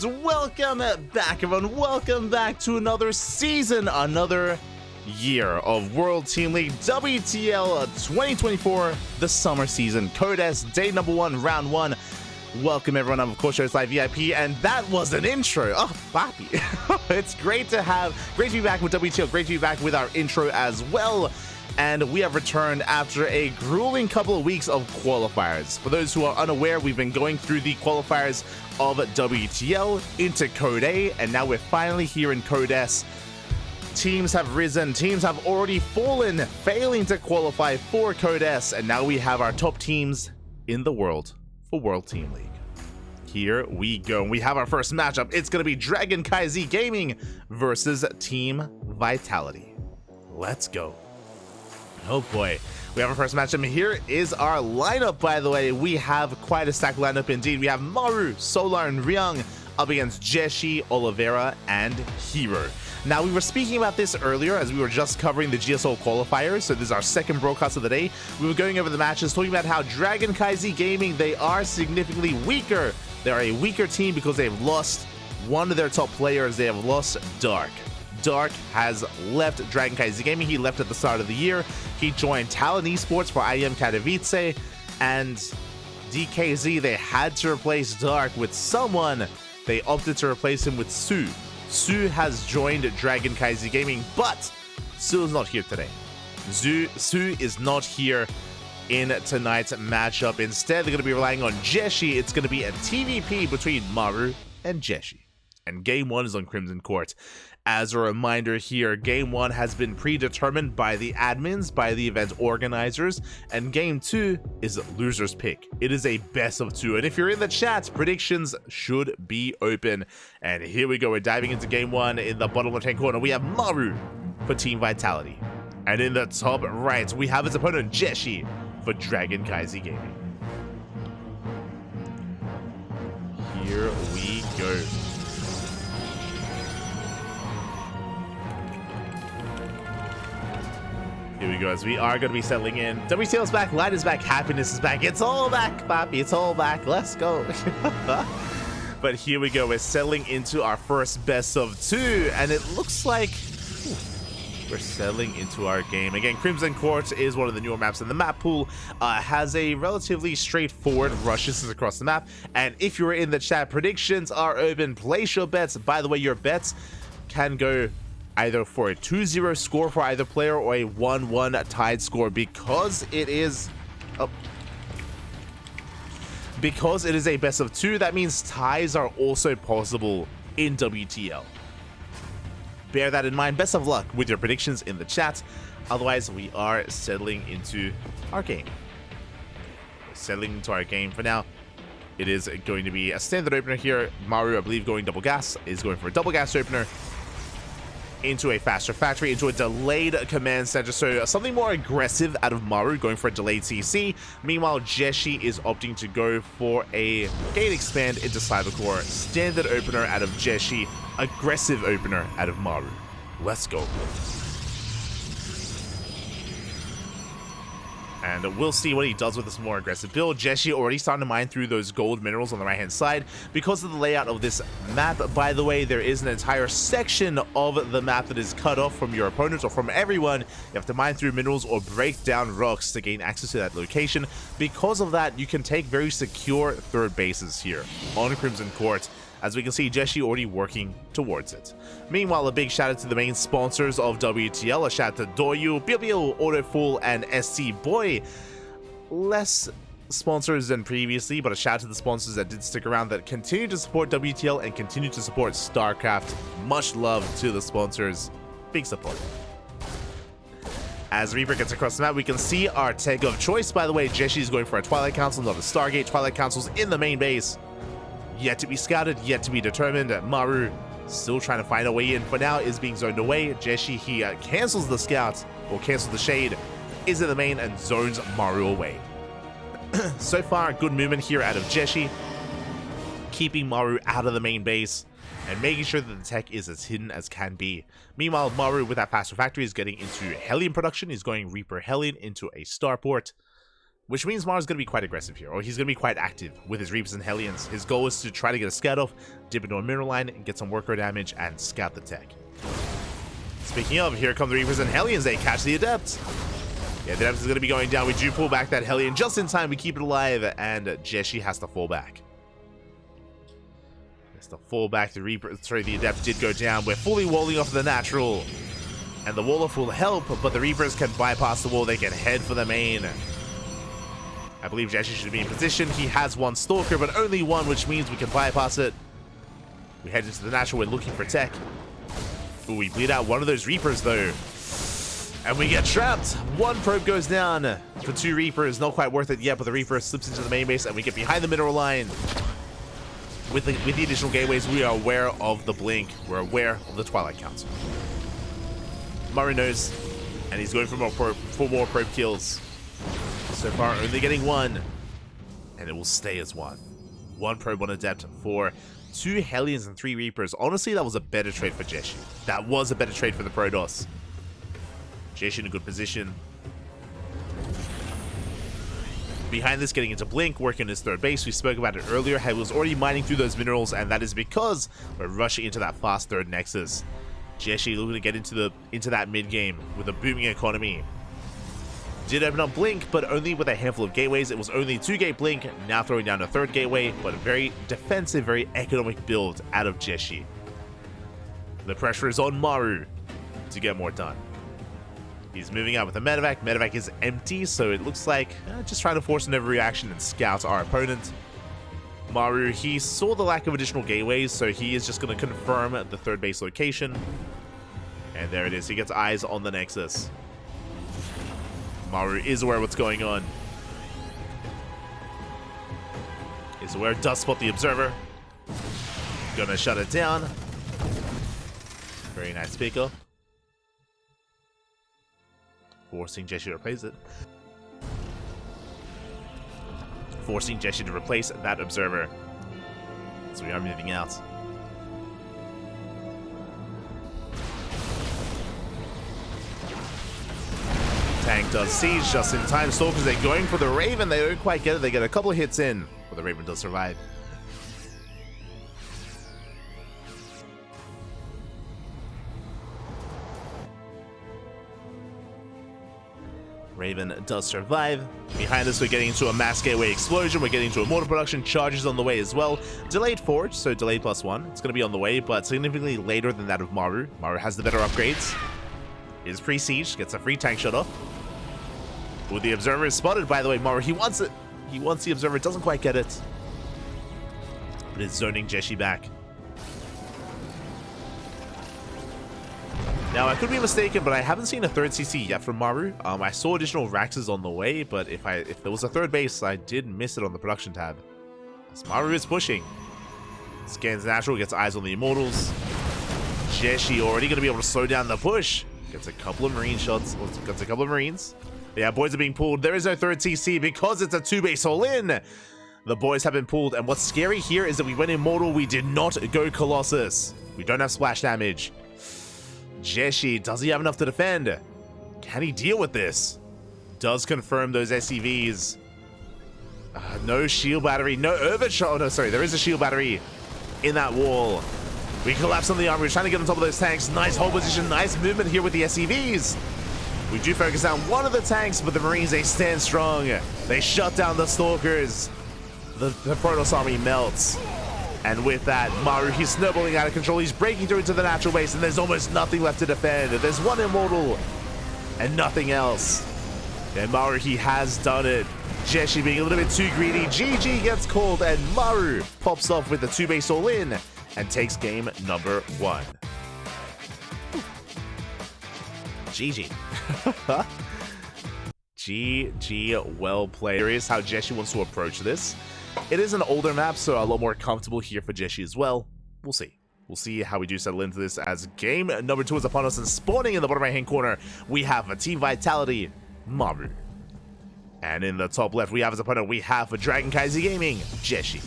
And welcome back, everyone. Welcome back to another season, another year of World Team League WTL 2024, the summer season. Code S, day number 1, round 1. Welcome, everyone. I'm, of course, Show's Live VIP, and that was an intro. Oh, Papi. It's great to be back with WTL. Great to be back with our intro as well. And we have returned after a grueling couple of weeks of qualifiers. For those who are unaware, we've been going through the qualifiers of WTL into Code A, and now we're finally here in Code S. Teams have risen, teams have already fallen, failing to qualify for Code S, and now we have our top teams in the world for World Team League. Here we go. We have our first matchup. It's going to be KaiZi Gaming versus Team Vitality. Let's go. Oh boy, we have our first matchup. Here is our lineup, by the way. We have quite a stacked lineup indeed. We have Maru, Solar, and Ryung up against Jieshi, Oliveira, and Hero. Now, we were speaking about this earlier as we were just covering the GSL qualifiers, so this is our second broadcast of the day. We were going over the matches, talking about how KaiZi Gaming, they are significantly weaker. They're a weaker team because they've lost one of their top players. They have lost Dark. Dark has left KaiZi Gaming. He left at the start of the year. He joined Talon Esports for IEM Katowice, and DKZ, they had to replace Dark with someone. They opted to replace him with Su. Su has joined KaiZi Gaming, but Su is not here today. Su is not here in tonight's matchup. Instead, they're going to be relying on Jieshi. It's going to be a TVP between Maru and Jieshi. And Game 1 is on Crimson Court. As a reminder here, Game 1 has been predetermined by the admins, by the event organizers, and Game 2 is loser's pick. It is a best of 2, and if you're in the chat, predictions should be open. And here we go, we're diving into Game 1. In the bottom left-hand corner, we have Maru for Team Vitality. And in the top right, we have his opponent, Jieshi, for KaiZi Gaming. Here we go. Here we go, as we are going to be settling in. WTL is back, light is back, happiness is back. It's all back, Papi. It's all back. Let's go. But here we go. We're settling into our first best of 2, and it looks like we're settling into our game. Again, Crimson Court is one of the newer maps in the map pool. Has a relatively straightforward rush distance across the map. And if you're in the chat, predictions are open. Place your bets. By the way, your bets can go either for a 2-0 score for either player or a 1-1 tied score, because it is a best of 2. That means ties are also possible in WTL. Bear that in mind. Best of luck with your predictions in the chat. Otherwise, we are settling into our game. We're settling into our game for now. It is going to be a standard opener here. Maru, I believe, going double gas, is going for a double gas opener into a faster factory, into a delayed command center, so something more aggressive out of Maru, going for a delayed CC. Meanwhile, Jieshi is opting to go for a gate expand into Cybercore. Standard opener out of Jieshi, aggressive opener out of Maru. Let's go. And we'll see what he does with this more aggressive build. Jieshi already starting to mine through those gold minerals on the right-hand side. Because of the layout of this map, by the way, there is an entire section of the map that is cut off from your opponents or from everyone. You have to mine through minerals or break down rocks to gain access to that location. Because of that, you can take very secure third bases here on Crimson Court. As we can see, Jieshi already working towards it. Meanwhile, a big shout out to the main sponsors of WTL. A shout out to Doyu, Bill, Autofool, and SC Boy. Less sponsors than previously, but a shout out to the sponsors that did stick around, that continue to support WTL and continue to support StarCraft. Much love to the sponsors. Big support. As Reaper gets across the map, we can see our tech of choice. By the way, Jieshi is going for a Twilight Council, not a Stargate. Twilight Council's in the main base. Yet to be scouted, yet to be determined. Maru still trying to find a way in. For now, is being zoned away. Jieshi, he cancels the scout, or cancels the shade, is in the main and zones Maru away. So far, good movement here out of Jieshi, keeping Maru out of the main base and making sure that the tech is as hidden as can be. Meanwhile, Maru, with that faster factory, is getting into Hellion production. He's going Reaper Hellion into a starport. which means Maru's going to be quite aggressive here, or he's going to be quite active with his Reapers and Hellions. His goal is to try to get a scout off, dip into a mineral line, and get some worker damage, and scout the tech. Speaking of, here come the Reapers and Hellions. They catch the Adept. Yeah, the Adept is going to be going down. We do pull back that Hellion just in time. We keep it alive, and Jieshi has to fall back. Has to fall back. The Adept did go down. We're fully walling off the natural. And the wall-off will help, but the Reapers can bypass the wall. They can head for the main. I believe Jieshi should be in position. He has one Stalker, but only one, which means we can bypass it. We head into the natural. We're looking for tech. Ooh, we bleed out one of those Reapers, though. And we get trapped. One probe goes down for 2 Reapers. Not quite worth it yet, but the Reaper slips into the main base, and we get behind the mineral line. With the additional gateways, we are aware of the blink. We're aware of the Twilight Council. Maru knows, and he's going for more probe kills. So far, only getting 1, and it will stay as 1. 1 probe on Adept for 2 Hellions and 3 Reapers. Honestly, that was a better trade for Jieshi. That was a better trade for the Protoss. Jieshi in a good position. Behind this, getting into Blink, working his 3rd base. We spoke about it earlier, how he was already mining through those minerals, and that is because we're rushing into that fast 3rd Nexus. Jieshi looking to get into that mid-game with a booming economy. Did open up Blink, but only with a handful of gateways. It was only 2-gate Blink, now throwing down a 3rd gateway, but a very defensive, very economic build out of Jieshi. The pressure is on Maru to get more done. He's moving out with a medevac. Medevac is empty, so it looks like just trying to force an overreaction and scout our opponent. Maru, he saw the lack of additional gateways, so he is just going to confirm the 3rd base location. And there it is. He gets eyes on the Nexus. Maru is aware of what's going on. Is aware, does spot the Observer. Gonna shut it down. Very nice pickup. Forcing Jieshi to replace it. Forcing Jieshi to replace that Observer. So we are moving out. Tank does siege just in time. Stalkers, they're going for the Raven. They don't quite get it. They get a couple of hits in, but the Raven does survive. Raven does survive. Behind us, we're getting into a mass gateway explosion. We're getting into a mortar production. Charges on the way as well. Delayed forge, so delayed +1. It's going to be on the way, but significantly later than that of Maru. Maru has the better upgrades. Is pre-siege, gets a free tank shut off. Ooh, the Observer is spotted, by the way. Maru, he wants it. He wants the Observer, doesn't quite get it. But it's zoning Jieshi back. Now, I could be mistaken, but I haven't seen a 3rd CC yet from Maru. I saw additional Raxes on the way, but if there was a 3rd base, I did miss it on the production tab. As Maru is pushing. Scans natural, gets eyes on the Immortals. Jieshi already going to be able to slow down the push. Gets a couple of Marine shots. Gets a couple of Marines. Yeah, boys are being pulled. There is no 3rd CC because it's a 2-base all-in. The boys have been pulled, and what's scary here is that we went Immortal. We did not go Colossus. We don't have splash damage. Jieshi, does he have enough to defend? Can he deal with this? Does confirm those SCVs. No shield battery, no overshot. Oh, no, sorry, there is a shield battery in that wall. We collapse on the armor. We're trying to get on top of those tanks. Nice hold position, nice movement here with the SCVs. We do focus down one of the tanks, but the Marines, they stand strong. They shut down the Stalkers. The Protoss army melts. And with that, Maru, he's snowballing out of control. He's breaking through into the natural base, and there's almost nothing left to defend. There's one Immortal and nothing else. And Maru, he has done it. Jieshi being a little bit too greedy. GG gets called, and Maru pops off with the 2-base all-in and takes game number 1. GG. GG, well played. Curious how Jieshi wants to approach this. It is an older map, so a lot more comfortable here for Jieshi as well. We'll see. We'll see how we do settle into this as game number 2 is upon us, and spawning in the bottom right-hand corner, we have a Team Vitality, Maru. And in the top left, we have as opponent, we have for Dragon KaiZi Gaming, Jieshi.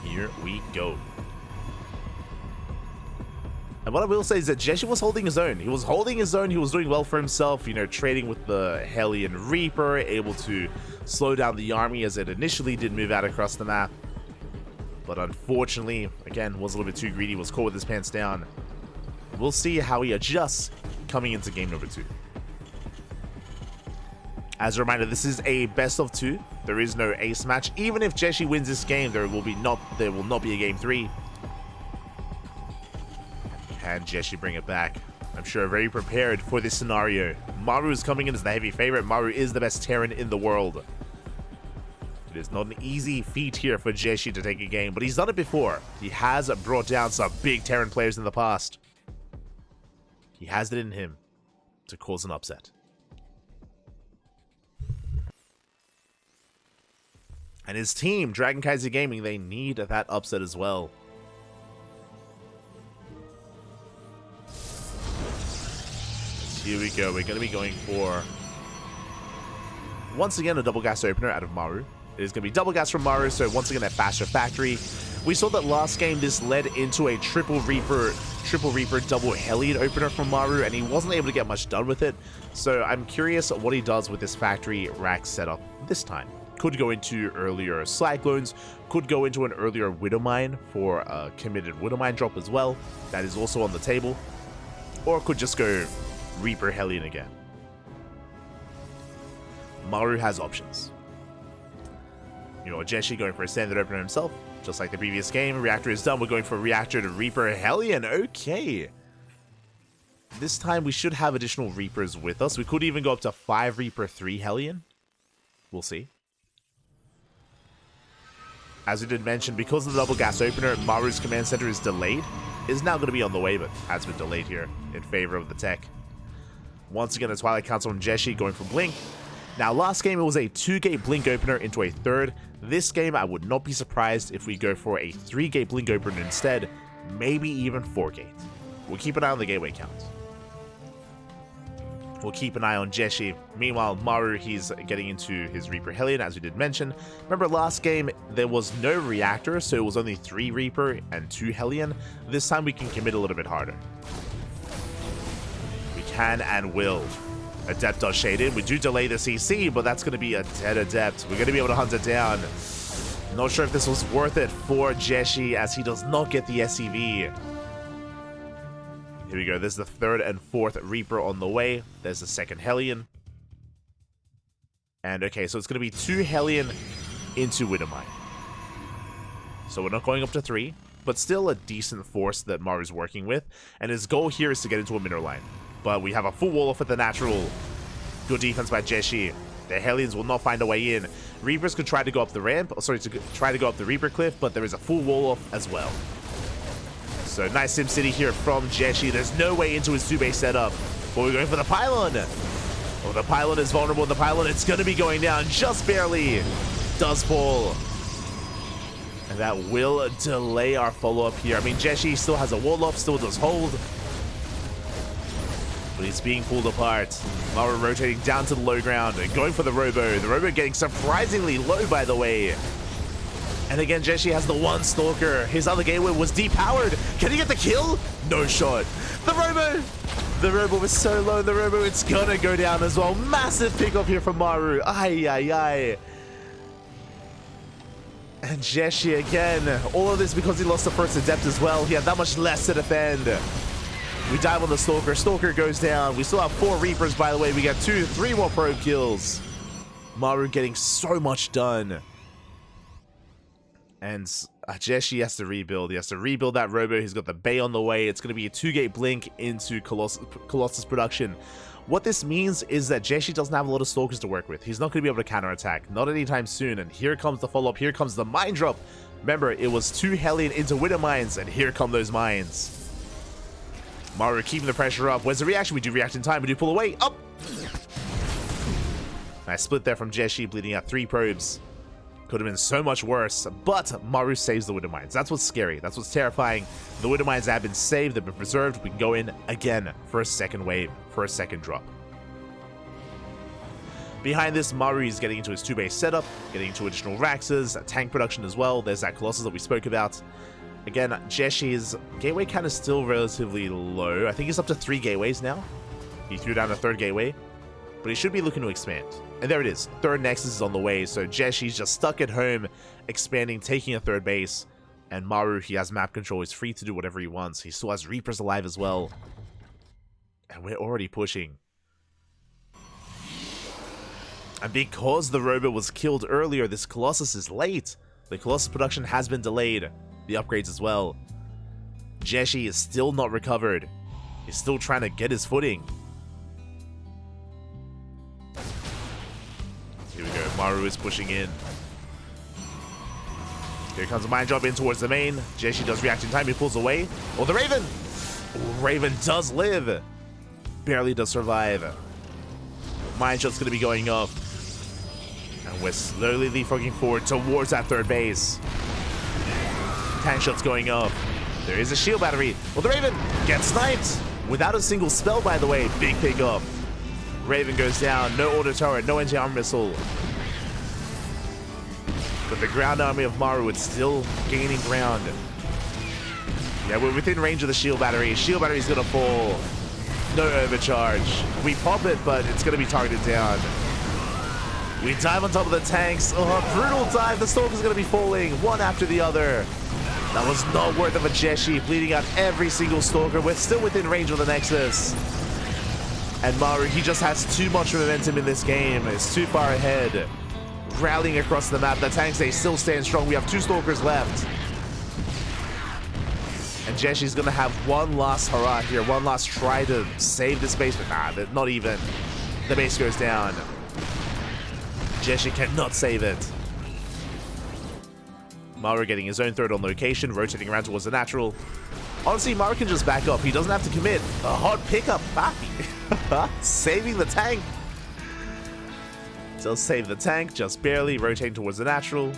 Here we go. And what I will say is that Jieshi was holding his own. He was holding his own. He was doing well for himself, you know, trading with the Hellion Reaper, able to slow down the army as it initially did move out across the map. But unfortunately, again, was a little bit too greedy, was caught with his pants down. We'll see how he adjusts coming into game number 2. As a reminder, this is a best of 2. There is no ace match. Even if Jieshi wins this game, there will not be a game 3. Can Jieshi bring it back? I'm sure very prepared for this scenario. Maru is coming in as the heavy favorite. Maru is the best Terran in the world. It is not an easy feat here for Jieshi to take a game, but he's done it before. He has brought down some big Terran players in the past. He has it in him to cause an upset. And his team, KaiZi Gaming, they need that upset as well. Here we go. We're going to be going for, once again, a double gas opener out of Maru. It is going to be double gas from Maru, so once again, a faster factory. We saw that last game, this led into a triple Reaper, double Hellion opener from Maru, and he wasn't able to get much done with it. So I'm curious what he does with this factory rack setup this time. Could go into earlier Cyclones, could go into an earlier Widowmine for a committed Widowmine drop as well. That is also on the table. Or could just go Reaper Hellion again. Maru has options. You know, Jieshi going for a standard opener himself, just like the previous game. Reactor is done. We're going for Reactor to Reaper Hellion. Okay. This time we should have additional Reapers with us. We could even go up to 5 Reaper, 3 Hellion. We'll see. As we did mention, because of the double gas opener, Maru's command center is delayed. Is now going to be on the way, but has been delayed here in favor of the tech. Once again, the Twilight Council and Jieshi going for Blink. Now, last game, it was a 2-gate Blink opener into a 3rd. This game, I would not be surprised if we go for a 3-gate Blink opener instead, maybe even 4-gate. We'll keep an eye on the gateway count. We'll keep an eye on Jieshi. Meanwhile, Maru, he's getting into his Reaper Hellion, as we did mention. Remember, last game, there was no Reactor, so it was only 3 Reaper and 2 Hellion. This time, we can commit a little bit harder. We can and will. Adept does shade in. We do delay the CC, but that's going to be a dead Adept. We're going to be able to hunt it down. Not sure if this was worth it for Jieshi, as he does not get the SCV. Here we go. There's the 3rd and 4th Reaper on the way. There's the 2nd Hellion. And okay, so it's going to be 2 Hellion into Widowmine. So we're not going up to 3, but still a decent force that Maru's working with. And his goal here is to get into a mineral line. But we have a full wall off at the natural. Good defense by Jieshi. The Hellions will not find a way in. Reapers could try to go up the ramp, to try to go up the Reaper cliff, but there is a full wall off as well. So nice SimCity here from Jieshi. There's no way into his 2-base setup. But we're going for the pylon. Oh, the pylon is vulnerable. The pylon, it's going to be going down just barely. Does fall. And that will delay our follow-up here. I mean, Jieshi still has a wall off, still does hold. But he's being pulled apart. Maru rotating down to the low ground and going for the Robo. The Robo getting surprisingly low, by the way. And again, Jieshi has the 1 Stalker. His other gateway was depowered. Can he get the kill? No shot. The Robo! The Robo was so low. The Robo, it's gonna go down as well. Massive pickoff here from Maru. Ay, ay, ay. And Jieshi again. All of this because he lost the first Adept as well. He had that much less to defend. We dive on the Stalker. Stalker goes down. We still have 4 Reapers, by the way. We got 2, 3 more probe kills. Maru getting so much done. And Jieshi has to rebuild. He has to rebuild that Robo. He's got the Bay on the way. It's going to be a 2-gate Blink into Colossus production. What this means is that Jieshi doesn't have a lot of Stalkers to work with. He's not going to be able to counterattack. Not anytime soon. And here comes the follow-up. Here comes the mine drop. Remember, it was 2 Hellion into Widow Mines. And here come those mines. Maru keeping the pressure up. Where's the reaction? We do react in time. We do pull away. Up! Nice split there from Jieshi, bleeding out 3 probes. Could have been so much worse, but Maru saves the Widow Mines. That's what's scary. That's what's terrifying. The Widow Mines have been saved. They've been preserved. We can go in again for a second wave, for a second drop. Behind this, Maru is getting into his 2-base setup, getting into additional Raxes, tank production as well. There's that Colossus that we spoke about. Again, Jieshi's gateway count is still relatively low. I think he's up to 3 gateways now. He threw down a 3rd gateway, but he should be looking to expand. And there it is. 3rd Nexus is on the way, so Jieshi's just stuck at home, expanding, taking a 3rd base. And Maru, he has map control. He's free to do whatever he wants. He still has Reapers alive as well. And we're already pushing. And because the robot was killed earlier, this Colossus is late. The Colossus production has been delayed. The upgrades as well. Jieshi is still not recovered. He's still trying to get his footing. Here we go. Maru is pushing in. Here comes a Mind Drop in towards the main. Jieshi does react in time. He pulls away. Oh, the Raven! Oh, Raven does live. Barely does survive. Mind Shot's going to be going off. And we're slowly leapfrogging forward towards that 3rd base. Tank Shot's going off. There is a shield battery. Well, the Raven gets sniped. Without a single spell, by the way. Big pick up. Raven goes down. No auto turret. No anti-armor missile. But the ground army of Maru is still gaining ground. Yeah, we're within range of the shield battery. Shield battery's going to fall. No overcharge. We pop it, but it's going to be targeted down. We dive on top of the tanks. Oh, brutal dive. The Stalker's going to be falling one after the other. That was not worth of a Jieshi, bleeding out every single Stalker. We're still within range of the Nexus. And Maru, he just has too much momentum in this game. It's too far ahead. Rallying across the map. The tanks, they still stand strong. We have 2 Stalkers left. And Jieshi's going to have one last hurrah here. One last try to save this base. But nah, not even. The base goes down. Jieshi cannot save it. Maru getting his own 3rd on location, rotating around towards the natural. Honestly, Maru can just back up. He doesn't have to commit. A hot pickup. Saving the tank. Does save the tank, just barely, rotating towards the natural.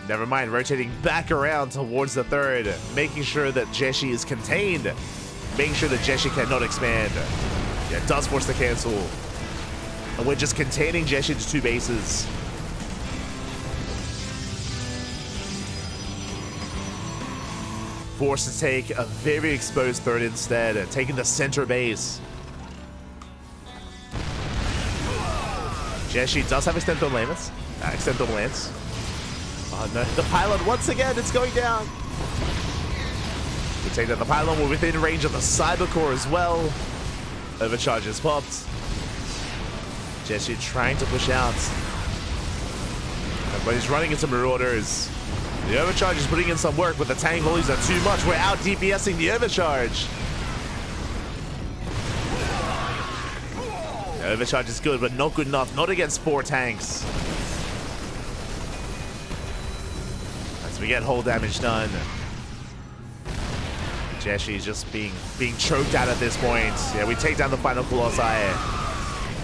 Never mind, rotating back around towards the 3rd, making sure that Jieshi is contained. Making sure that Jieshi cannot expand. Yeah, it does force the cancel. And we're just containing Jieshi to 2 bases. Forced to take a very exposed 3rd instead, taking the center base. Jieshi does have extended lance. Oh no, the pylon once again, it's going down. We take down the pylon, we're within range of the cyber core as well. Overcharge is popped. Jieshi trying to push out. But he's running into Marauders. The overcharge is putting in some work, but the tank volleys are too much. We're out DPSing the overcharge. The overcharge is good, but not good enough. Not against 4 tanks. As we get hull damage done. Jieshi is just being choked out at this point. Yeah, we take down the final Colossi.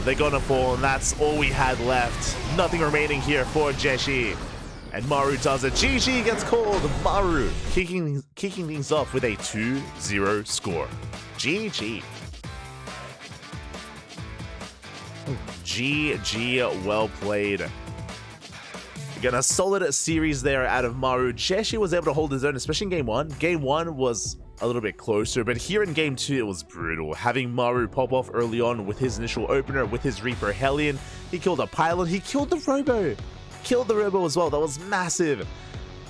They're gonna fall, and that's all we had left. Nothing remaining here for Jieshi. And Maru does it. GG gets called. Maru kicking things off with a 2-0 score. GG. GG, well played. Again, a solid series there out of Maru. Jieshi was able to hold his own, especially in game 1. Game 1 was a little bit closer, but here in game 2, it was brutal. Having Maru pop off early on with his initial opener, with his Reaper Hellion. He killed a pylon. He killed the Robo. Killed the Robo as well. That was massive.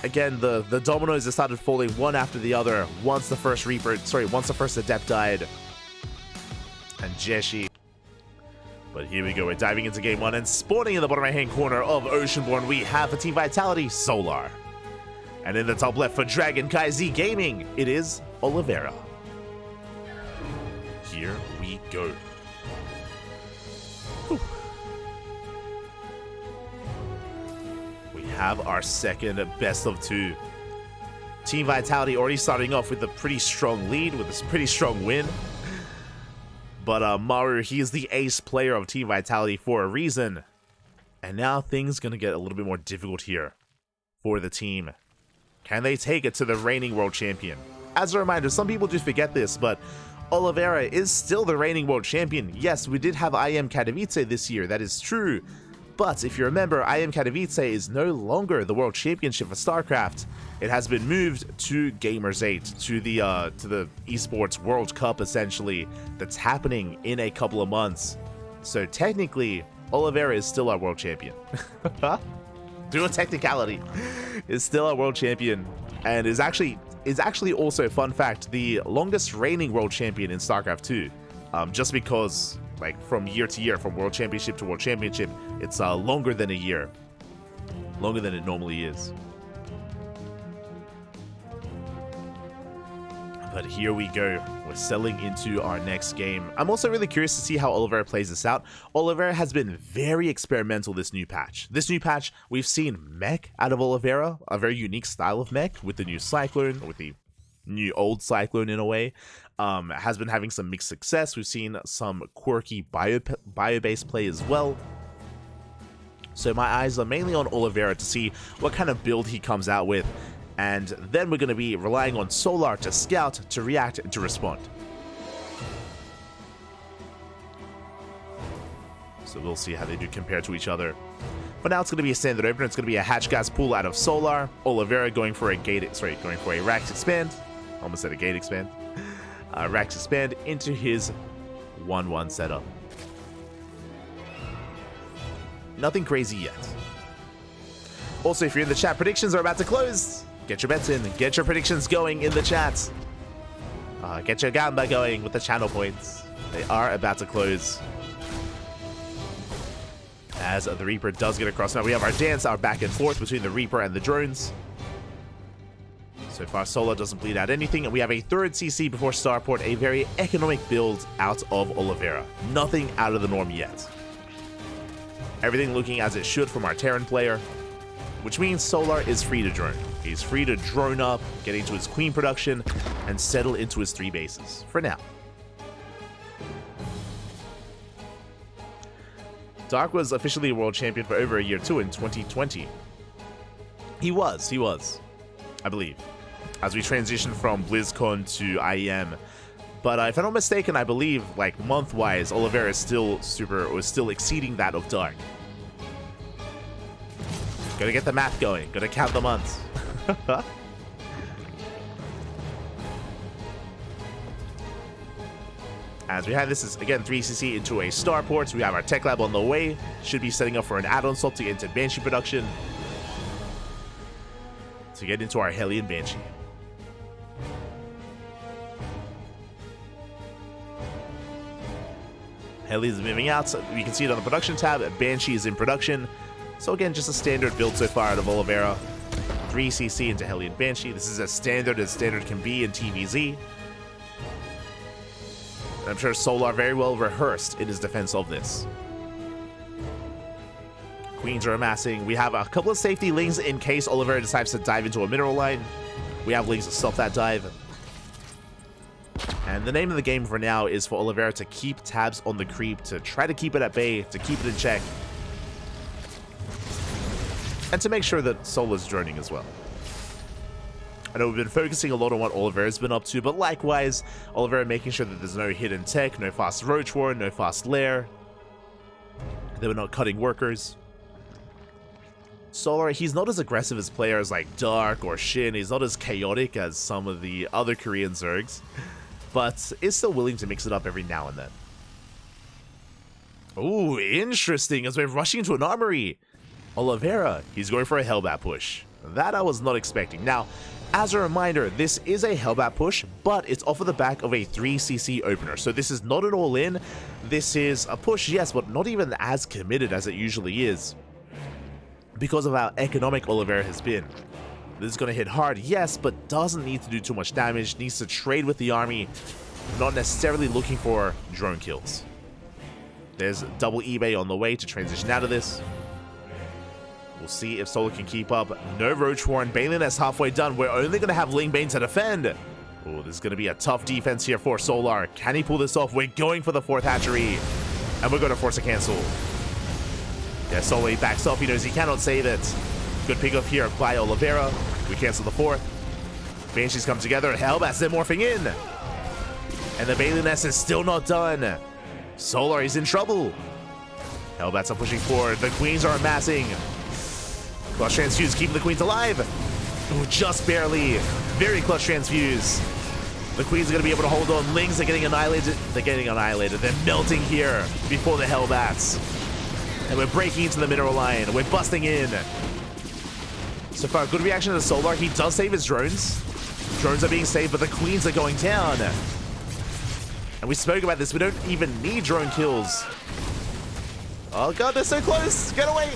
Again, the dominoes that started falling one after the other once the first Adept died. And Jieshi. But here we go, we're diving into game 1, and spawning in the bottom right-hand corner of Oceanborn, we have for Team Vitality, Solar. And in the top left for Dragon KaiZi Gaming, it is Oliveira. Here we go. Whew. We have our second best of 2. Team Vitality already starting off with a pretty strong lead, with a pretty strong win. But Maru, he is the ace player of Team Vitality for a reason. And now things gonna get a little bit more difficult here for the team. Can they take it to the reigning world champion? As a reminder, some people do forget this, but Oliveira is still the reigning world champion. Yes, we did have IM Katowice this year, that is true. But if you remember, IM Katowice is no longer the World Championship for StarCraft. It has been moved to Gamers 8, to the Esports World Cup, essentially, that's happening in a couple of months. So technically, Oliveira is still our world champion. Do a technicality. Is still our world champion, and is actually also, fun fact, the longest reigning world champion in StarCraft 2. Just because, like, from year to year, from world championship to world championship, it's longer than a year. Longer than it normally is. But here we go. We're selling into our next game. I'm also really curious to see how Oliveira plays this out. Oliveira has been very experimental this new patch. This new patch, we've seen mech out of Oliveira, a very unique style of mech with the new Cyclone, with the new old Cyclone in a way. Has been having some mixed success. We've seen some quirky bio-based play as well. So my eyes are mainly on Oliveira to see what kind of build he comes out with. And then we're going to be relying on Solar to scout, to react, and to respond. So we'll see how they do compare to each other. But now it's going to be a standard opener. It's going to be a hatch gas pool out of Solar. Oliveira going for a Rax expand. Almost said a gate expand. Rax expand into his 1-1 setup. Nothing crazy yet. Also, if you're in the chat, predictions are about to close. Get your bets in. Get your predictions going in the chat. Get your gamba going with the channel points. They are about to close. As the Reaper does get across. Now we have our dance, our back and forth between the Reaper and the drones. So far, Solar doesn't bleed out anything. And we have a third CC before Starport. A very economic build out of Oliveira. Nothing out of the norm yet. Everything looking as it should from our Terran player. Which means Solar is free to drone. He's free to drone up, get into his queen production, and settle into his 3 bases. For now. Dark was officially a world champion for over a year too in 2020. He was, I believe. As we transitioned from BlizzCon to IEM. But if I'm not mistaken, I believe, like, month-wise, Oliveira is still exceeding that of Dark. Gotta get the math going. Gotta count the months. As we have this is, again, 3cc into a starport. So we have our tech lab on the way. Should be setting up for an add-on slot to get into Banshee production. To get into our Hellion Banshee. Heli is moving out. So we can see it on the production tab. Banshee is in production. So again, just a standard build so far out of Oliveira. 3cc into Hellion Banshee. This is as standard can be in TVZ. And I'm sure Solar very well rehearsed in his defense of this. Queens are amassing. We have a couple of safety lings in case Oliveira decides to dive into a mineral line. We have lings to stop that dive. And the name of the game for now is for Oliveira to keep tabs on the creep, to try to keep it at bay, to keep it in check. And to make sure that Solar's droning as well. I know we've been focusing a lot on what Oliveira's been up to, but likewise, Oliveira making sure that there's no hidden tech, no fast roach war, no fast lair. That we're not cutting workers. Solar, he's not as aggressive as players like Dark or Shin. He's not as chaotic as some of the other Korean Zergs, but is still willing to mix it up every now and then. Ooh, interesting, as we're rushing into an armory. Oliveira, he's going for a Hellbat push. That I was not expecting. Now, as a reminder, this is a Hellbat push, but it's off of the back of a 3cc opener. So this is not an all-in. This is a push, yes, but not even as committed as it usually is. Because of how economic Oliveira has been. This is going to hit hard, yes, but doesn't need to do too much damage. Needs to trade with the army, not necessarily looking for drone kills. There's double eBay on the way to transition out of this. We'll see if Solar can keep up. No Roach Warren. Balin is halfway done. We're only going to have Ling Bane to defend. Oh, this is going to be a tough defense here for Solar. Can he pull this off? We're going for the 4th hatchery. And we're going to force a cancel. Yeah, Solar backs off. He knows he cannot save it. Good pick up here by Oliveira. We cancel the 4th. Banshees come together. Hellbats, they're morphing in. And the Balin is still not done. Solar is in trouble. Hellbats are pushing forward. The queens are amassing. Clutch Transfuse keeping the queens alive. Ooh, just barely. Very clutch transfuse. The queens are going to be able to hold on. Lings are getting annihilated. They're getting annihilated. They're melting here before the Hellbats. And we're breaking into the mineral line. We're busting in. So far, good reaction to Solar. He does save his drones. Drones are being saved, but the queens are going down. And we spoke about this. We don't even need drone kills. Oh god, they're so close. Get away.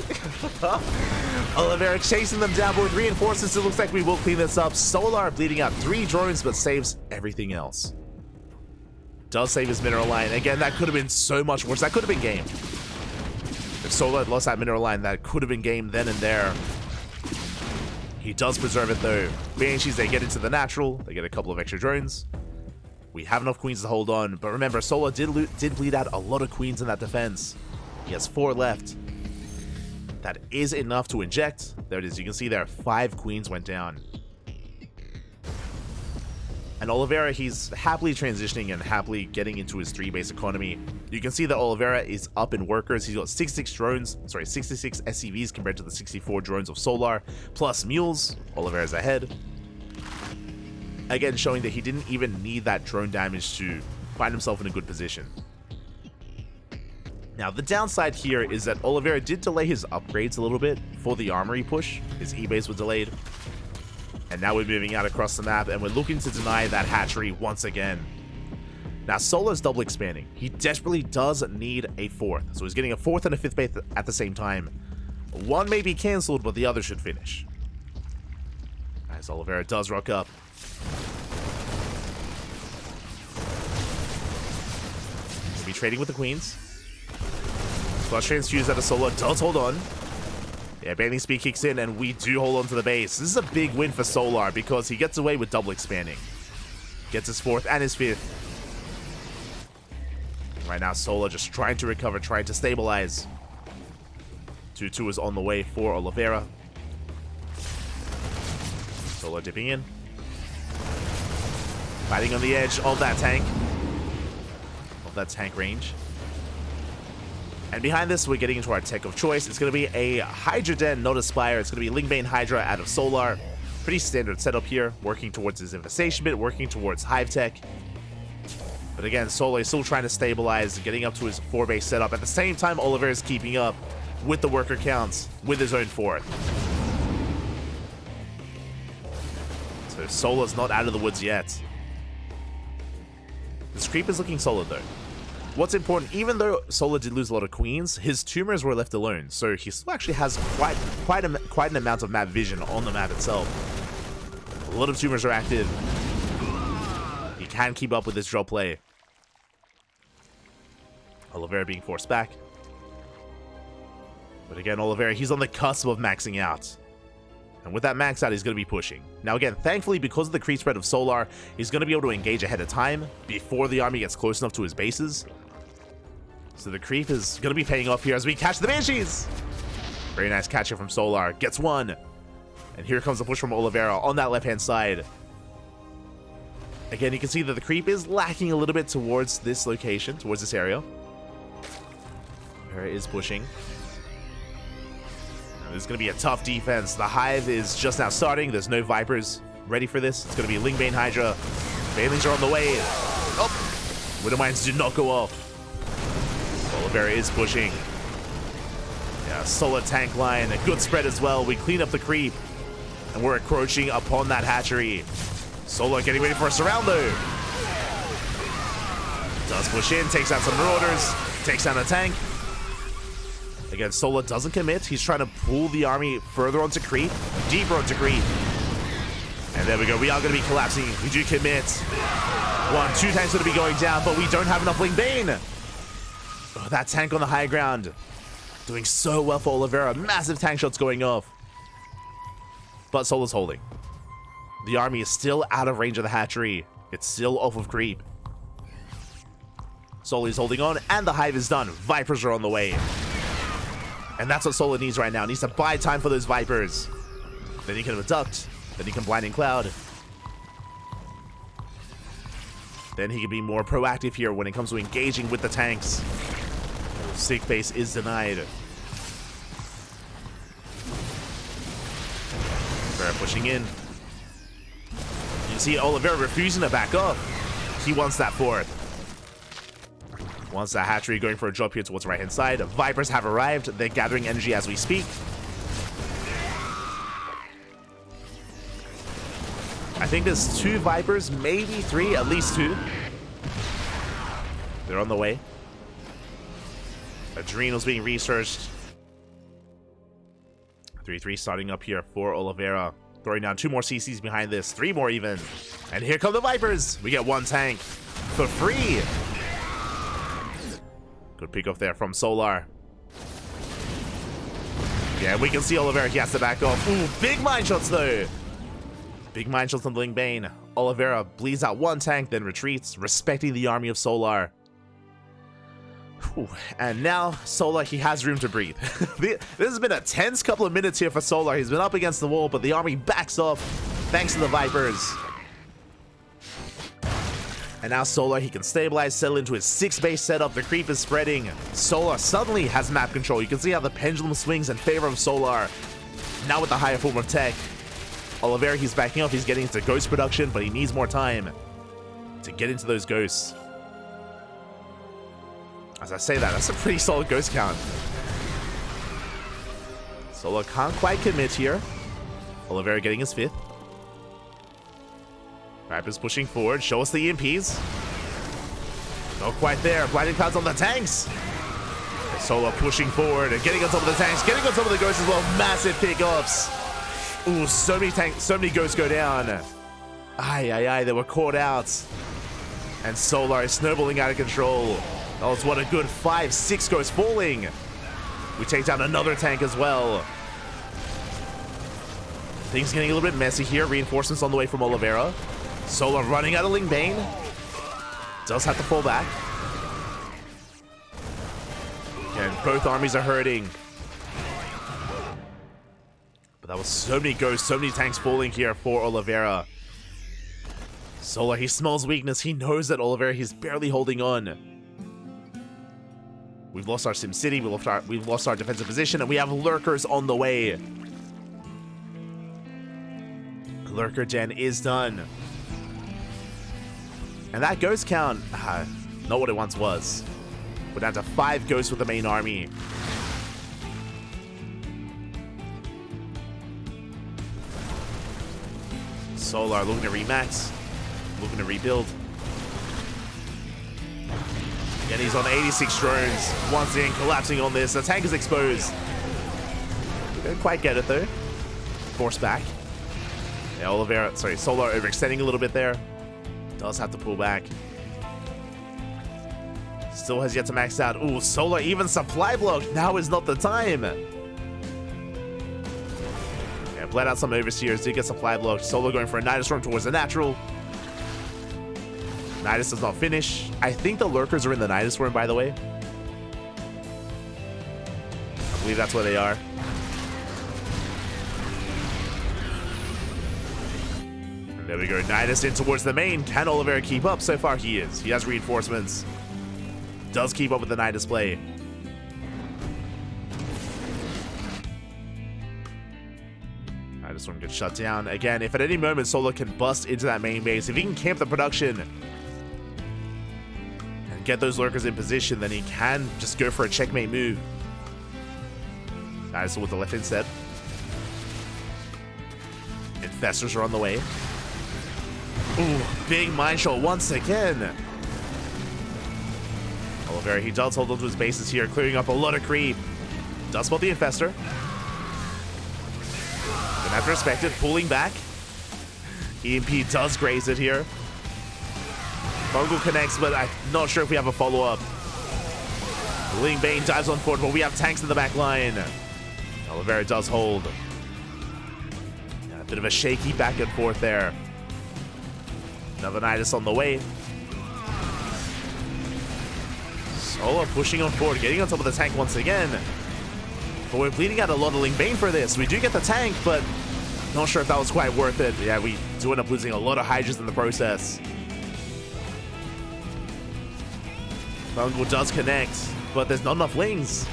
Oliveira chasing them down, but with reinforcements, it looks like we will clean this up. Solar bleeding out 3 drones, but saves everything else. Does save his mineral line. Again, that could have been so much worse. That could have been game. If Solar had lost that mineral line, that could have been game then and there. He does preserve it though. Banshees, they get into the natural. They get a couple of extra drones. We have enough queens to hold on. But remember, Solar did bleed out a lot of queens in that defense. He has 4 left. That is enough to inject. There it is. You can see there 5 queens went down. And Oliveira, he's happily transitioning and happily getting into his 3-base economy. You can see that Oliveira is up in workers. He's got 66 SCVs compared to the 64 drones of Solar, plus mules. Oliveira's ahead. Again, showing that he didn't even need that drone damage to find himself in a good position. Now, the downside here is that Oliveira did delay his upgrades a little bit for the armory push. His E-base was delayed. And now we're moving out across the map, and we're looking to deny that hatchery once again. Now, Solar's double expanding. He desperately does need a 4th. So he's getting a 4th and a 5th base at the same time. One may be cancelled, but the other should finish. As Oliveira does rock up. We'll be trading with the queens. Clutch Transfuse out of Solar does hold on. Yeah, banding speed kicks in, and we do hold on to the base. This is a big win for Solar because he gets away with double expanding. Gets his 4th and his 5th. Right now, Solar just trying to recover, trying to stabilize. 2-2 is on the way for Oliveira. Solar dipping in. Fighting on the edge of that tank. Of that tank range. And behind this, we're getting into our tech of choice. It's going to be a Hydra Den, not a Spire. It's going to be Lingbane Hydra out of Solar. Pretty standard setup here. Working towards his infestation bit, working towards Hive Tech. But again, Solar is still trying to stabilize, getting up to his 4-base setup. At the same time, Oliveira is keeping up with the worker counts, with his own 4th. So Solar's not out of the woods yet. This creep is looking solid though. What's important, even though Solar did lose a lot of queens, his tumors were left alone, so he still actually has quite an amount of map vision on the map itself. A lot of tumors are active. He can keep up with his drop play. Oliveira being forced back. But again, Oliveira, he's on the cusp of maxing out. And with that max out, he's going to be pushing. Now again, thankfully, because of the creep spread of Solar, he's going to be able to engage ahead of time before the army gets close enough to his bases. So the creep is going to be paying off here as we catch the Banshees. Very nice catcher from Solar. Gets 1. And here comes the push from Oliveira on that left-hand side. Again, you can see that the creep is lacking a little bit towards this location, towards this area. Oliveira is pushing. Now, this is going to be a tough defense. The Hive is just now starting. There's no Vipers ready for this. It's going to be Lingbane Hydra. Banelings are on the way. Oh! Widow Mines did not go off. Oliveira is pushing. Yeah, solid tank line. A good spread as well. We clean up the creep. And we're encroaching upon that hatchery. Solar getting ready for a surround though. Does push in, takes out some Marauders, takes down a tank. Again, Solar doesn't commit. He's trying to pull the army further onto creep, deeper onto creep. And there we go. We are going to be collapsing. We do commit. 1, 2 tanks going to be going down, but we don't have enough Lingbane. Oh, that tank on the high ground. Doing so well for Oliveira. Massive tank shots going off. But Solar's holding. The army is still out of range of the hatchery. It's still off of creep. Solar is holding on, and the Hive is done. Vipers are on the way. And that's what Solar needs right now. Needs to buy time for those Vipers. Then he can abduct. Then he can Blinding Cloud. Then he can be more proactive here when it comes to engaging with the tanks. Sick base is denied. Oliveira pushing in. You see Oliveira refusing to back up. He wants that fourth. Wants that hatchery, going for a drop here towards the right-hand side. Vipers have arrived. They're gathering energy as we speak. I think there's 2 Vipers, maybe 3, at least 2. They're on the way. Adrenals being researched. 3-3 starting up here for Oliveira. Throwing down 2 more CCs behind this. 3 more even. And here come the Vipers. We get 1 tank for free. Good pick off there from Solar. Yeah, we can see Oliveira. He has to back off. Ooh, big mine shots though. Big mine shots on Ling Bane. Oliveira bleeds out 1 tank, then retreats, respecting the army of Solar. Whew. And now, Solar, he has room to breathe. This has been a tense couple of minutes here for Solar. He's been up against the wall, but the army backs off thanks to the Vipers. And now Solar, he can stabilize, settle into his 6 base setup. The creep is spreading. Solar suddenly has map control. You can see how the pendulum swings in favor of Solar. Now with the higher form of tech. Oliveira, he's backing up. He's getting into ghost production, but he needs more time to get into those ghosts. As I say that, that's a pretty solid ghost count. Solar can't quite commit here. Oliveira getting his 5th. Vipers pushing forward. Show us the EMPs. Not quite there. Blinding clouds on the tanks. Solar pushing forward and getting on top of the tanks. Getting on top of the ghosts as well. Massive pickups. Ooh, so many tanks. So many ghosts go down. Aye, they were caught out. And Solar is snowballing out of control. Oh, it's what a good 5-6 ghosts falling. We take down another tank as well. Things getting a little bit messy here. Reinforcements on the way from Oliveira. Solar running out of Ling Bane. Does have to fall back. And both armies are hurting. But that was so many ghosts, so many tanks falling here for Oliveira. Solar, he smells weakness. He knows that Oliveira, he's barely holding on. We've lost our Sim City, we've lost our defensive position, and we have lurkers on the way. Lurker gen is done. And that ghost count, not what it once was. We're down to 5 ghosts with the main army. Solar looking to remax, looking to rebuild. And he's on 86 drones. Once again, collapsing on this. The tank is exposed. Didn't quite get it though. Force back. Yeah, Solar overextending a little bit there. Does have to pull back. Still has yet to max out. Ooh, Solar even supply block. Now is not the time. Yeah, bled out some overseers. Did get supply blocked. Solar going for a Nidus Storm towards the natural. Nidus does not finish. I think the lurkers are in the Nidus Storm, by the way. I believe that's where they are. And there we go. Nidus in towards the main. Can Oliveira keep up? So far he is. He has reinforcements. Does keep up with the Nidus play. Nidus Storm gets shut down. Again, if at any moment Solar can bust into that main base, if he can camp the production and get those lurkers in position, then he can just go for a checkmate move. Nidus with the left instead. Infestors are on the way. Ooh, big mine shot once again. Oliveira, he does hold onto his bases here, clearing up a lot of creep. Does spot the Infestor. And after respected, pulling back. EMP does graze it here. Fungal connects, but I'm not sure if we have a follow-up. Ling Bane dives on forward, but we have tanks in the back line. Oliveira does hold. Yeah, a bit of a shaky back and forth there. Another Nidus on the way. Solar pushing on forward, getting on top of the tank once again. But we're bleeding out a lot of Ling Bane for this. We do get the tank, but not sure if that was quite worth it. Yeah, we do end up losing a lot of Hydras in the process. Fungal does connect, but there's not enough wings.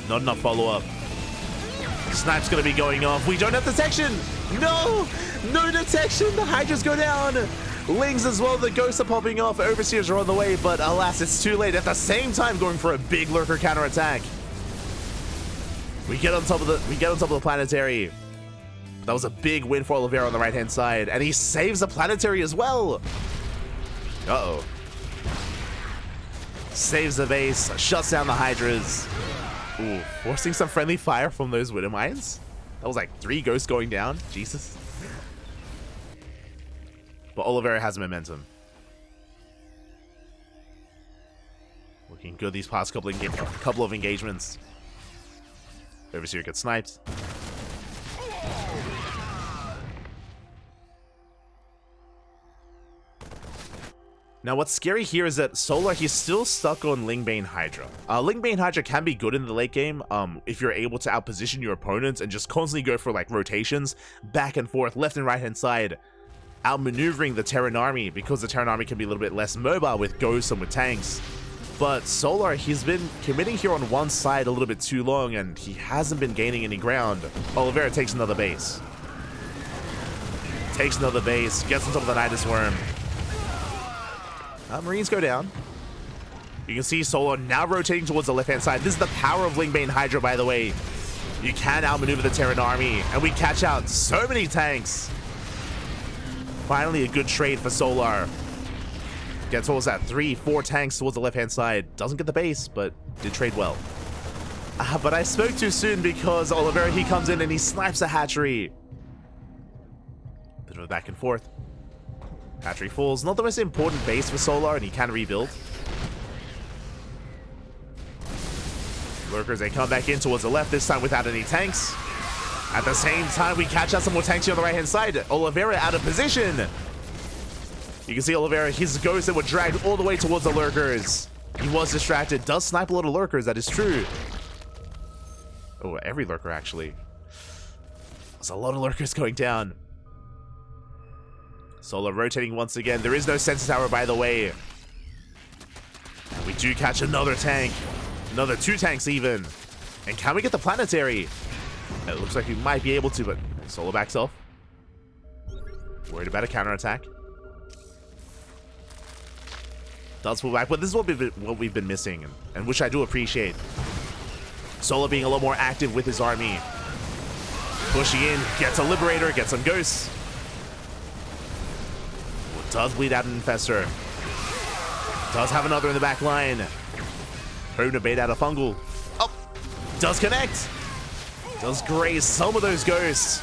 Not enough follow-up. Snipe's gonna be going off. We don't have detection! No! No detection! The Hydras go down! Lings as well, the ghosts are popping off. Overseers are on the way, but alas, it's too late. At the same time, going for a big lurker counterattack. We get on top of the planetary. That was a big win for Oliveira on the right-hand side, and he saves the planetary as well. Uh-oh. Saves the base, shuts down the Hydras. Ooh, forcing some friendly fire from those Widow Mines. That was like 3 ghosts going down. Jesus. But Oliveira has momentum. Looking good these past couple of engagements. Overseer gets sniped. Now, what's scary here is that Solar, he's still stuck on Lingbane Hydra. Lingbane Hydra can be good in the late game if you're able to outposition your opponents and just constantly go for like rotations, back and forth, left and right hand side, outmaneuvering the Terran army, because the Terran army can be a little bit less mobile with ghosts and with tanks. But Solar, he's been committing here on one side a little bit too long, and he hasn't been gaining any ground. Oliveira takes another base. Takes another base, gets on top of the Nidus Worm. Marines go down. You can see Solar now rotating towards the left-hand side. This is the power of Lingbane Hydra, by the way. You can outmaneuver the Terran army, and we catch out so many tanks. Finally, a good trade for Solar. Gets towards that 3-4 tanks towards the left-hand side. Doesn't get the base, but did trade well. But I spoke too soon because Oliveira, he comes in and he snipes a hatchery. Bit of a back and forth. Hatchery falls. Not the most important base for Solar, and he can rebuild. Lurkers, they come back in towards the left, this time without any tanks. At the same time, we catch out some more tanks here on the right-hand side. Oliveira out of position. You can see Oliveira, his ghosts that were dragged all the way towards the Lurkers. He was distracted. Does snipe a lot of Lurkers, that is true. Oh, every Lurker, actually. There's a lot of Lurkers going down. Solar rotating once again. There is no sensor tower, by the way. And we do catch another tank. Another 2 tanks, even. And can we get the planetary? It looks like we might be able to, but Solar backs off. Worried about a counterattack. Does pull back, but this is what we've been missing, and which I do appreciate. Solar being a lot more active with his army. Pushing in, gets a Liberator, gets some Ghosts. Does bleed out an Infestor. Does have another in the back line. Hoping to bait out a Fungal. Oh, does connect. Does graze some of those Ghosts.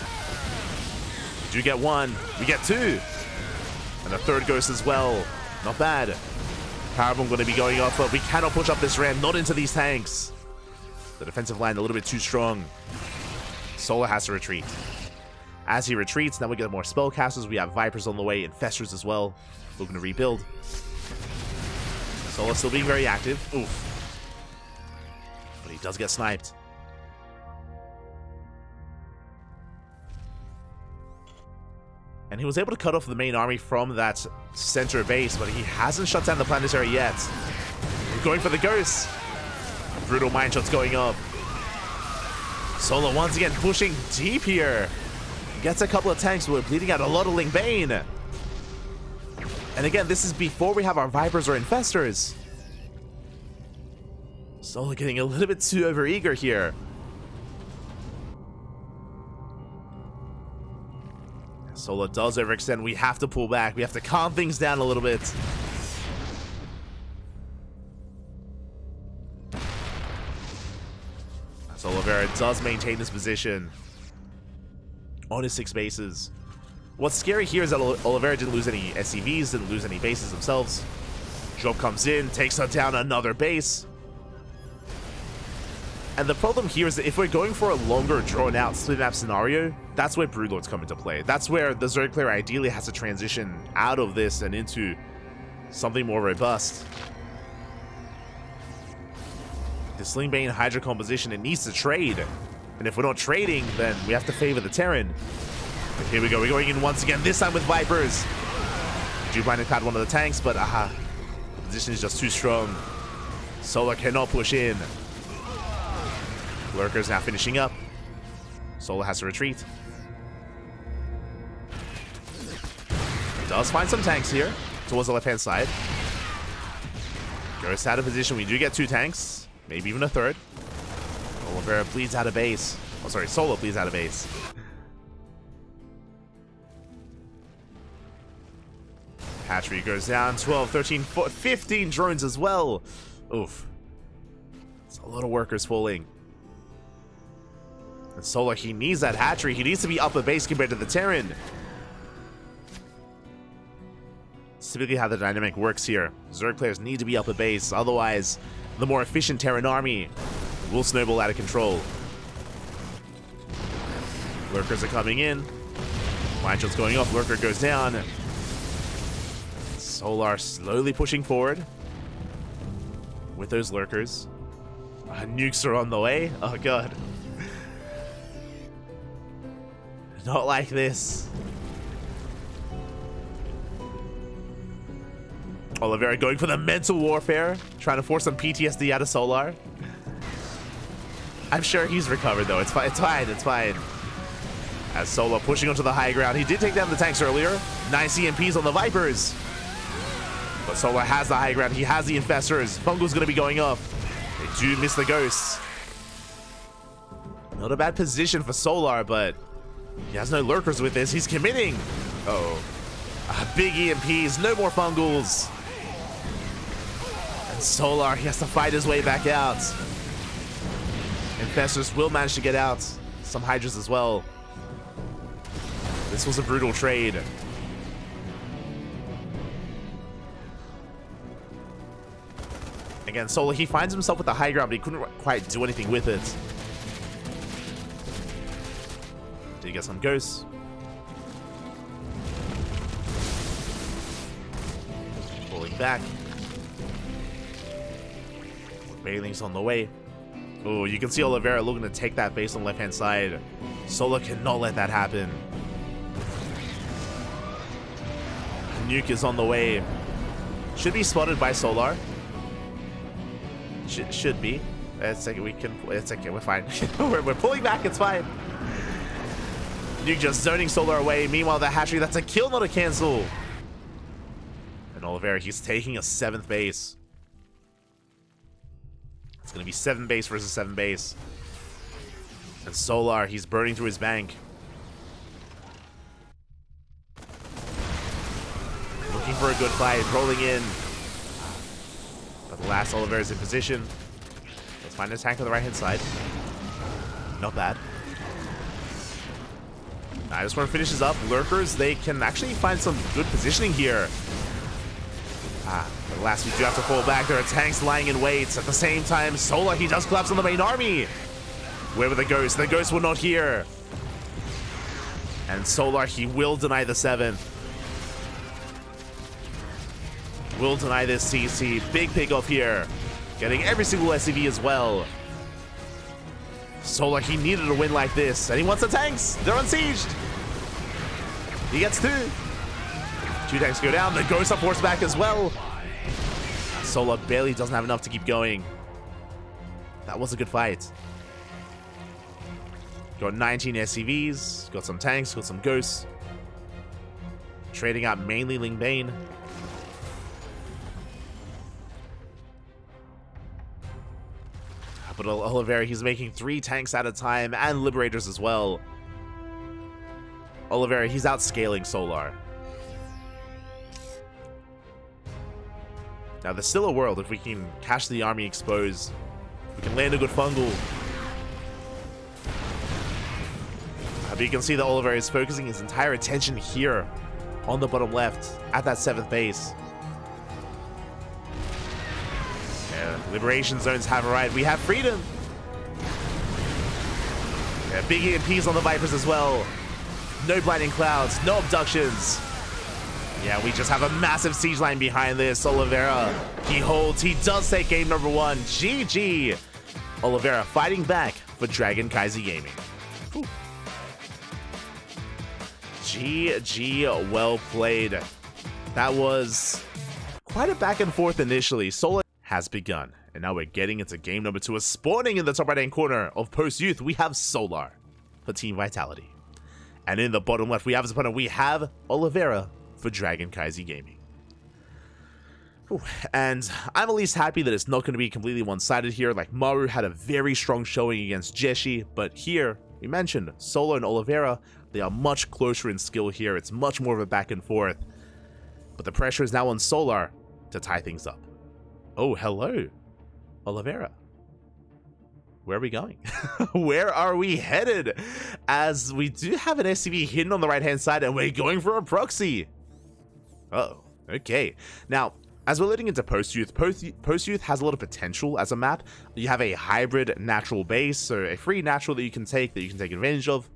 We do get 1. We get 2. And a 3rd Ghost as well. Not bad. Powerbomb going to be going off, but we cannot push up this ramp. Not into these tanks. The defensive line a little bit too strong. Solar has to retreat. As he retreats, now we get more spellcasters. We have Vipers on the way, Infestors as well. Looking to rebuild. Solar still being very active. Oof. But he does get sniped. And he was able to cut off the main army from that center base, but he hasn't shut down the planetary yet. We're going for the Ghosts. Brutal mine shots going up. Solar once again pushing deep here. Gets a couple of tanks, but we're bleeding out a lot of Lingbane. And again, this is before we have our Vipers or Infestors. Solar getting a little bit too overeager here. Solar does overextend. We have to pull back. We have to calm things down a little bit. As Oliveira does maintain his position on his 6 bases. What's scary here is that Oliveira didn't lose any SCVs, didn't lose any bases themselves. Drop comes in, takes down another base. And the problem here is that if we're going for a longer, drawn-out split map scenario, that's where Broodlords come into play. That's where the Zerg player ideally has to transition out of this and into something more robust. This Lingbane Hydra composition, it needs to trade. And if we're not trading, then we have to favor the Terran. But here we go, we're going in once again, this time with Vipers. do blind and cloud one of the tanks, but the position is just too strong. Solar cannot push in. Lurker's now finishing up. Solar has to retreat. Does find some tanks here towards the left-hand side. Goes out of position. We do get 2 tanks, maybe even a 3rd. Oliveira bleeds out of base. Oh, sorry, Solar bleeds out of base. Hatchery goes down. 12, 13, 15 drones as well. Oof. It's a lot of workers falling. And Solar, he needs that hatchery. He needs to be up a base compared to the Terran. It's typically how the dynamic works here. Zerg players need to be up a base, otherwise the more efficient Terran army will snowball out of control. Lurkers are coming in. Line shot's going off. Lurker goes down. Solar slowly pushing forward with those lurkers. Nukes are on the way. Oh god. Not like this. Oliveira going for the mental warfare, trying to force some PTSD out of Solar. I'm sure he's recovered though. It's fine. It's fine. It's fine. As Solar pushing onto the high ground. He did take down the tanks earlier. 9 CMPs on the Vipers. But Solar has the high ground. He has the infestors. Fungal's going to be going off. They do miss the ghosts. Not a bad position for Solar, but he has no lurkers with this. He's committing. Uh-oh. Big EMPs. No more Fungals. And Solar, he has to fight his way back out. Infestors will manage to get out. Some Hydras as well. This was a brutal trade. Again, Solar, he finds himself with the high ground, but he couldn't quite do anything with it. Did he get some ghosts? Pulling back. Bailing's on the way. Oh, you can see Oliveira looking to take that base on the left-hand side. Solar cannot let that happen. Nuke is on the way. Should be spotted by Solar. Should be. It's okay, it's okay, we're fine. we're pulling back, it's fine. Nuke just zoning Solar away. Meanwhile, the hatchery, that's a kill, not a cancel. And Oliveira, he's taking a 7th base. It's going to be 7 base versus 7 base. And Solar, he's burning through his bank. Looking for a good fight, rolling in. But the last Oliveira's in position. Let's find a tank on the right-hand side. Not bad. Now, this one finishes up. Lurkers, they can actually find some good positioning here. But last, we do have to fall back. There are tanks lying in wait. At the same time, Solar, he does collapse on the main army. Where were the ghosts? The ghosts were not here. And Solar, he will deny the 7th. Will deny this CC. Big pick off here. Getting every single SCV as well. Solar, he needed a win like this. And he wants the tanks. They're unsieged. He gets 2. 2 tanks go down. The ghosts are forced back as well. Solar barely doesn't have enough to keep going. That was a good fight. Got 19 SCVs. Got some tanks. Got some ghosts. Trading out mainly Ling Bane. But Oliveira, he's making 3 tanks at a time and Liberators as well. Oliveira, he's outscaling Solar. Now, there's still a world if we can catch the army exposed. We can land a good Fungal. But you can see that Oliveira is focusing his entire attention here on the bottom left at that 7th base. Liberation zones have arrived. We have freedom. Yeah, big EMPs on the Vipers as well. No blinding clouds, no abductions. Yeah, we just have a massive siege line behind this. Oliveira, he holds. He does take game number 1. GG. Oliveira fighting back for Dragon KaiZi Gaming. Whew. GG, well played. That was quite a back and forth initially. Solar has begun, and now we're getting into game number 2. Spawning in the top right hand corner of Post Youth, we have Solar for Team Vitality. And in the bottom left, we have as opponent, we have Oliveira for Dragon KaiZi Gaming. And I'm at least happy that it's not going to be completely one-sided here. Like, Maru had a very strong showing against Jieshi, but here, we mentioned Solar and Oliveira, they are much closer in skill here. It's much more of a back and forth. But the pressure is now on Solar to tie things up. Oh, hello, Oliveira. Where are we going? Where are we headed? As we do have an SCV hidden on the right-hand side, and we're going for a proxy. Uh-oh, okay. Now, as we're leading into Post Youth, Post Youth has a lot of potential as a map. You have a hybrid natural base, so a free natural that you can take advantage of.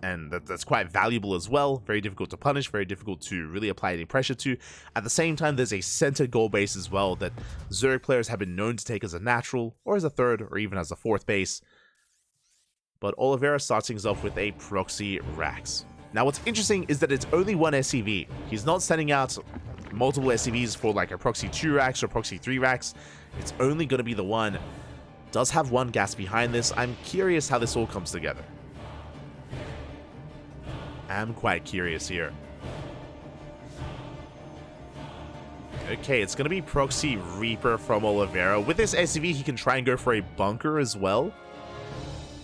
And that's quite valuable as well. Very difficult to punish, very difficult to really apply any pressure to. At the same time, there's a center goal base as well that Zerg players have been known to take as a natural, or as a third, or even as a fourth base. But Oliveira starts things off with a proxy Rax. Now what's interesting is that it's only one SCV. He's not sending out multiple SCVs for like a proxy 2 Rax or proxy 3 Rax. It's only going to be the one. Does have one gas behind this. I'm curious how this all comes together. I'm quite curious here. Okay, it's going to be Proxy Reaper from Oliveira. With this SCV, he can try and go for a bunker as well.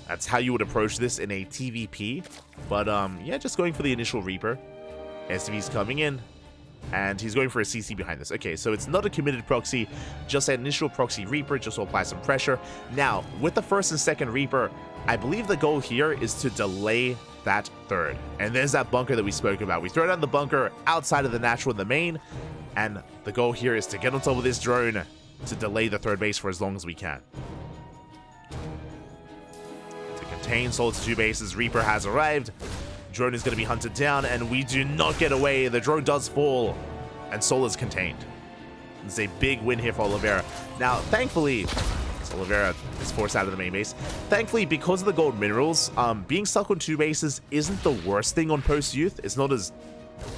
That's how you would approach this in a TVP. But, yeah, just going for the initial Reaper. SCV's coming in, and he's going for a CC behind this. Okay, so it's not a committed proxy, just an initial Proxy Reaper, just to apply some pressure. Now, with the first and second Reaper, I believe the goal here is to delay that third. And there's that bunker that we spoke about. We throw down the bunker outside of the natural in the main, and the goal here is to get on top of this drone to delay the third base for as long as we can. To contain Soul to 2 bases, Reaper has arrived. Drone is going to be hunted down, and we do not get away. The drone does fall, and Soul is contained. It's a big win here for Oliveira. Now, thankfully, Oliveira is forced out of the main base. Thankfully, because of the gold minerals, being stuck on 2 bases isn't the worst thing on Post Youth. It's not as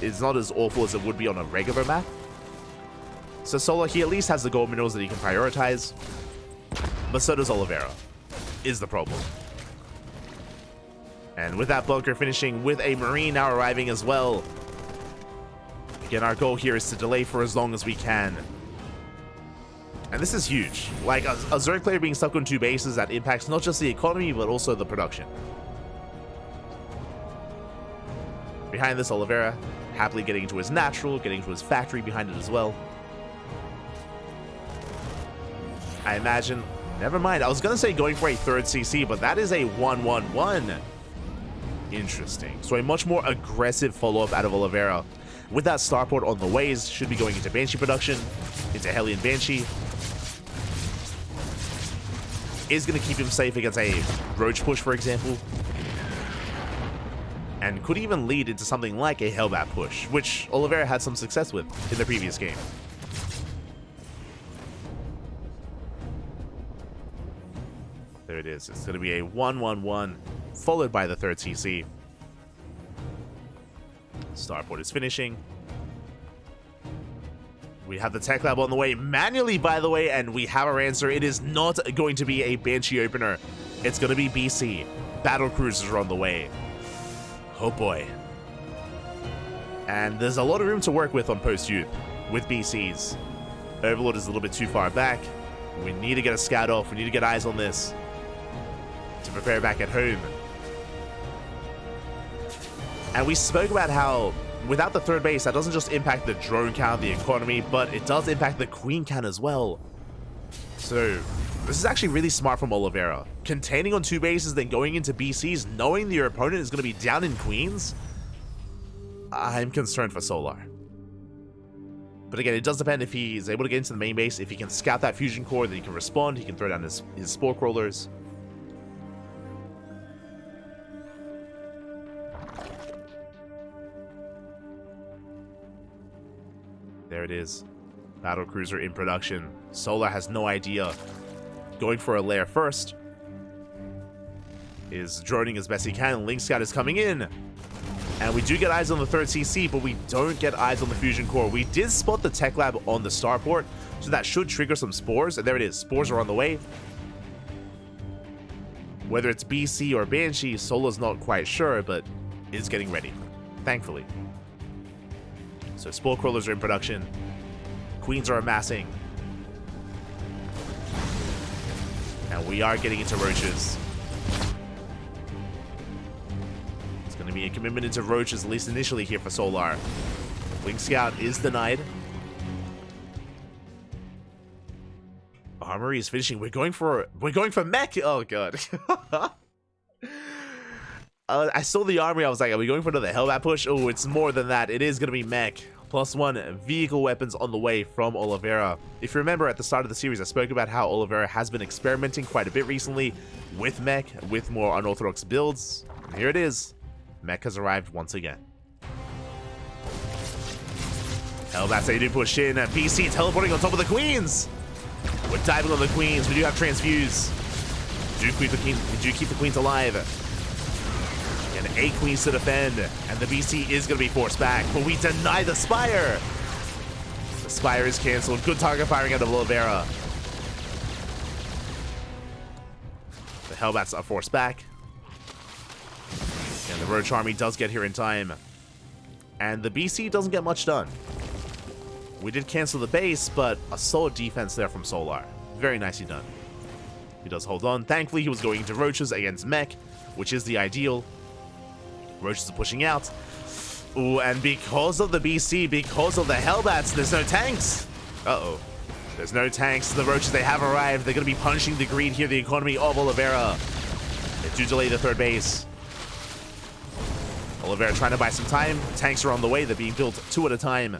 awful as it would be on a regular map. So Solar, he at least has the gold minerals that he can prioritize, but so does Oliveira, is the problem. And with that bunker finishing, with a Marine now arriving as well. Again, our goal here is to delay for as long as we can. And this is huge. Like, a Zerg player being stuck on 2 bases, that impacts not just the economy, but also the production. Behind this, Oliveira happily getting into his natural, getting into his factory behind it as well. I imagine... Never mind, I was going to say going for a third CC, but that is a 1-1-1. Interesting. So a much more aggressive follow-up out of Oliveira. With that starport on the ways, should be going into Banshee production, into Hellion Banshee. Is going to keep him safe against a Roach push, for example. And could even lead into something like a Hellbat push, which Oliveira had some success with in the previous game. There it is. It's going to be a 1-1-1, followed by the third CC. Starport is finishing. We have the Tech Lab on the way, manually, by the way, and we have our answer. It is not going to be a Banshee opener. It's going to be BC. Battle Cruisers are on the way. Oh boy. And there's a lot of room to work with on Post Youth, with BCs. Overlord is a little bit too far back. We need to get a scout off. We need to get eyes on this to prepare back at home. And we spoke about how without the third base, that doesn't just impact the drone count, the economy, but it does impact the queen count as well. So this is actually really smart from Oliveira. Containing on 2 bases, then going into BCs, knowing that your opponent is going to be down in queens. I'm concerned for Solar. But again, it does depend if he's able to get into the main base. If he can scout that fusion core, then he can respond. He can throw down his spore crawlers. There it is. Battle Cruiser in production. Solar has no idea. Going for a lair first. Is droning as best he can. Link Scout is coming in. And we do get eyes on the third CC, but we don't get eyes on the fusion core. We did spot the tech lab on the starport, so that should trigger some spores. And there it is. Spores are on the way. Whether it's BC or Banshee, Solo's not quite sure, but is getting ready, thankfully. So spore crawlers are in production. Queens are amassing. And we are getting into roaches. It's going to be a commitment into roaches, at least initially here for Solar. Wing Scout is denied. Armory is finishing. We're going for mech. Oh god. I saw the armory. I was like, are we going for another Hellbat push? Oh, it's more than that. It is going to be mech. +1 vehicle weapons on the way from Oliveira. If you remember at the start of the series, I spoke about how Oliveira has been experimenting quite a bit recently with mech, with more unorthodox builds. And here it is. Mech has arrived once again. Hellbats, they do push in. PC teleporting on top of the Queens. We're diving on the Queens. We do have Transfuse. We do keep the Queens alive. And 8 Queens to defend. And the BC is going to be forced back. But we deny the Spire. The Spire is cancelled. Good target firing out of Oliveira. The Hellbats are forced back. And the Roach Army does get here in time. And the BC doesn't get much done. We did cancel the base, but a solid defense there from Solar. Very nicely done. He does hold on. Thankfully, he was going into Roaches against Mech, which is the ideal. Roaches are pushing out. Ooh, and because of the BC, because of the Hellbats, there's no tanks. Uh-oh. There's no tanks. The Roaches, they have arrived. They're going to be punishing the greed here, the economy of Oliveira. They do delay the third base. Oliveira trying to buy some time. Tanks are on the way. They're being built 2 at a time.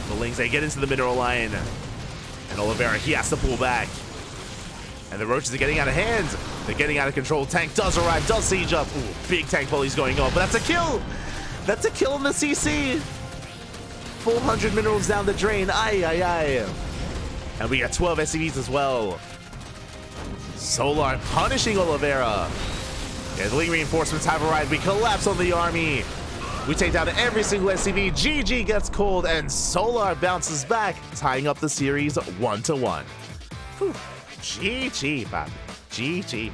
The Lings, they get into the mineral line. And Oliveira, he has to pull back. And the Roaches are getting out of hand. They're getting out of control. Tank does arrive, does siege up. Ooh, big tank volleys going on, but that's a kill. That's a kill on the CC. 400 minerals down the drain. Aye, aye, aye. And we got 12 SCVs as well. Solar punishing Oliveira. Yeah, the Ling reinforcements have arrived. We collapse on the army. We take down every single SCV. GG gets called, and Solar bounces back, tying up the series 1-1. Whew. GG, Bob. GG.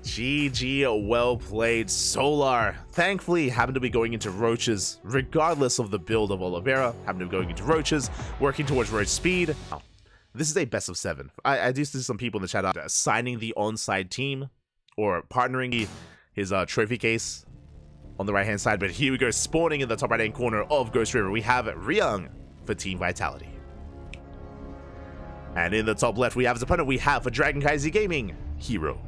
GG, well played. Solar, thankfully, happened to be going into Roaches, regardless of the build of Oliveira. Happened to be going into Roaches, working towards Roach speed. Oh, this is a best of 7. I do see some people in the chat signing the on-side team, or partnering his trophy case on the right-hand side. But here we go, spawning in the top right-hand corner of Ghost River. We have Ryung for Team Vitality. And in the top left, we have his opponent. We have for Dragon KaiZi Gaming, Hero.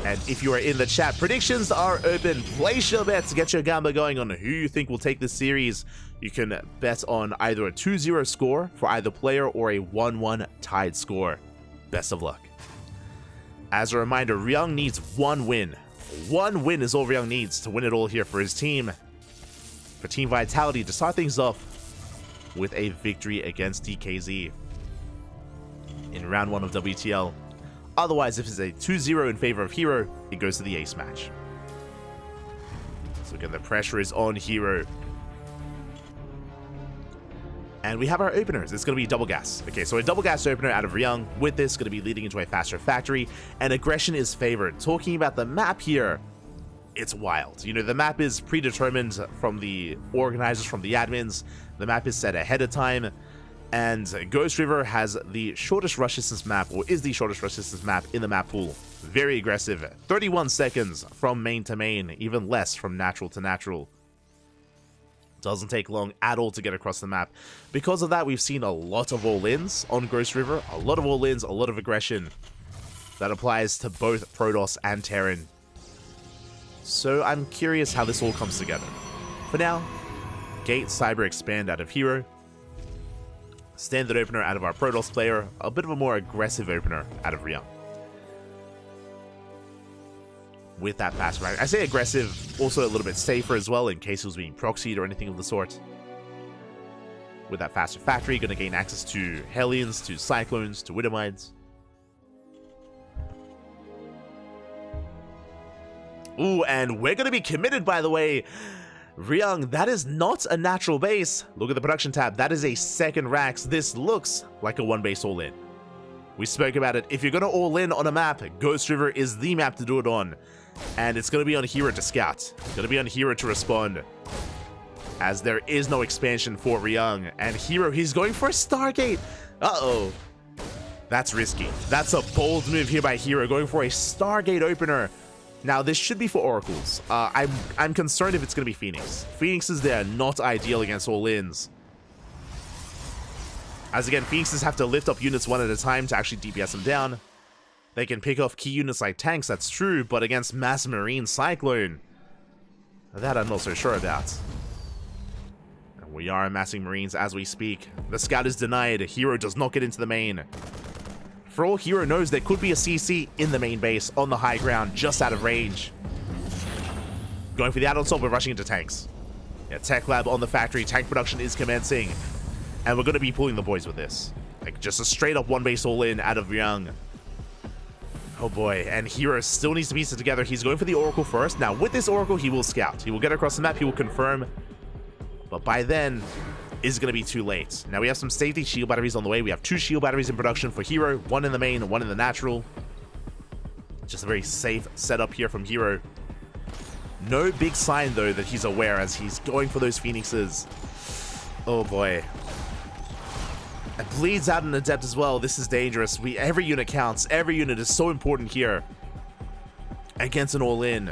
And if you are in the chat, predictions are open. Place your bets, get your gamba going on who you think will take this series. You can bet on either a 2-0 score for either player or a 1-1 tied score. Best of luck. As a reminder, Ryung needs 1 win. 1 win is all Ryung needs to win it all here for his team. For Team Vitality to start things off with a victory against DKZ in round 1 of WTL. Otherwise, if it's a 2-0 in favor of Hero, it goes to the ace match. So again, the pressure is on Hero. And we have our openers. It's going to be double gas. Okay, so a double gas opener out of Ryung. With this, going to be leading into a faster factory. And aggression is favored. Talking about the map here, it's wild. You know, the map is predetermined from the organizers, from the admins. The map is set ahead of time. And Ghost River has the shortest rush distance map, or is the shortest rush distance map in the map pool. Very aggressive. 31 seconds from main to main, even less from natural to natural. Doesn't take long at all to get across the map. Because of that, we've seen a lot of all-ins on Ghost River. A lot of all-ins, a lot of aggression. That applies to both Protoss and Terran. So I'm curious how this all comes together. For now, Gate, Cyber, Expand out of Hero. Standard opener out of our Protoss player, a bit of a more aggressive opener out of Ryung. With that fast rank. I say aggressive, also a little bit safer as well, in case it was being proxied or anything of the sort. With that faster factory, going to gain access to Hellions, to Cyclones, to Widowmites. Ooh, and we're going to be committed, by the way. Ryung, that is not a natural base. Look at the production tab. That is a second Rax. This looks like a one base all-in. We spoke about it. If you're going to all-in on a map, Ghost River is the map to do it on. And it's going to be on Hero to scout. It's going to be on Hero to respond. As there is no expansion for Ryung. And Hero, he's going for a Stargate. Uh-oh. That's risky. That's a bold move here by Hero, going for a Stargate opener. Now, this should be for Oracles. I'm concerned if it's going to be Phoenix. Phoenixes, they're not ideal against all-ins. As again, Phoenixes have to lift up units one at a time to actually DPS them down. They can pick off key units like tanks, that's true, but against Mass Marine Cyclone, that I'm not so sure about. And we are amassing Marines as we speak. The scout is denied. Hero does not get into the main. For all Hero knows, there could be a CC in the main base on the high ground, just out of range. Going for the add-on assault, we're rushing into tanks. Yeah, Tech Lab on the factory, tank production is commencing. And we're going to be pulling the boys with this. Like, just a straight-up one-base all-in out of Ryung. Oh boy, and Hero still needs to piece it together. He's going for the Oracle first. Now, with this Oracle, he will scout. He will get across the map, he will confirm. But by then, is going to be too late. Now, we have some safety shield batteries on the way. We have 2 shield batteries in production for Hero. 1 in the main, 1 in the natural. Just a very safe setup here from Hero. No big sign, though, that he's aware as he's going for those Phoenixes. Oh boy. It bleeds out an Adept as well. This is dangerous. Every unit counts. Every unit is so important here. Against an all-in.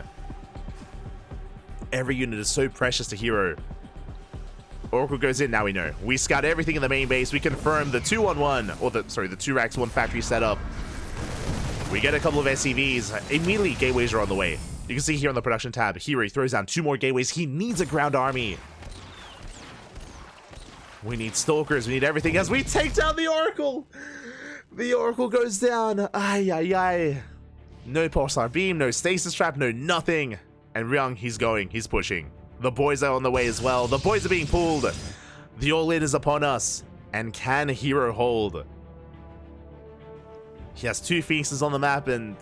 Every unit is so precious to Hero. Oracle goes in, now we know. We scout everything in the main base. We confirm the 2-on-1, or the 2 racks, 1 factory setup. We get a couple of SCVs. Immediately, gateways are on the way. You can see here on the production tab, Hero throws down 2 more gateways. He needs a ground army. We need stalkers, we need everything as we take down the Oracle. The Oracle goes down. Ay, ay, ay. No pulsar beam, no stasis trap, no nothing. And Ryung, he's going, he's pushing. The boys are on the way as well. The boys are being pulled. The all-in is upon us. And can Hero hold? He has 2 Phoenixes on the map, and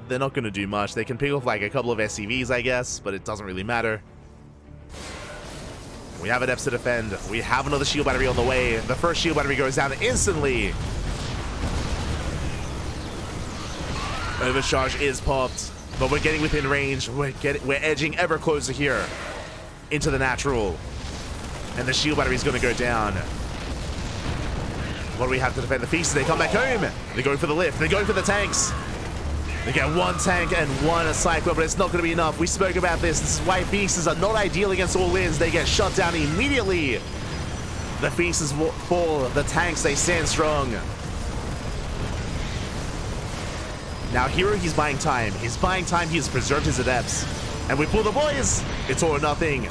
they're not going to do much. They can pick off like a couple of SCVs, I guess, but it doesn't really matter. We have Adepts to defend. We have another shield battery on the way. The first shield battery goes down instantly. Overcharge is popped, but we're getting within range. We're edging ever closer here into the natural. And the shield battery is going to go down. What do we have to defend? The Feasts, they come back home. They're going for the lift. They're going for the tanks. They get 1 tank and 1 Cyclone, but it's not going to be enough. We spoke about this. This is why Feasts are not ideal against all-ins. They get shut down immediately. The Feasts fall. The tanks, they stand strong. Now, Hero, he's buying time. He's buying time. He has preserved his Adepts. And we pull the boys. It's all or nothing.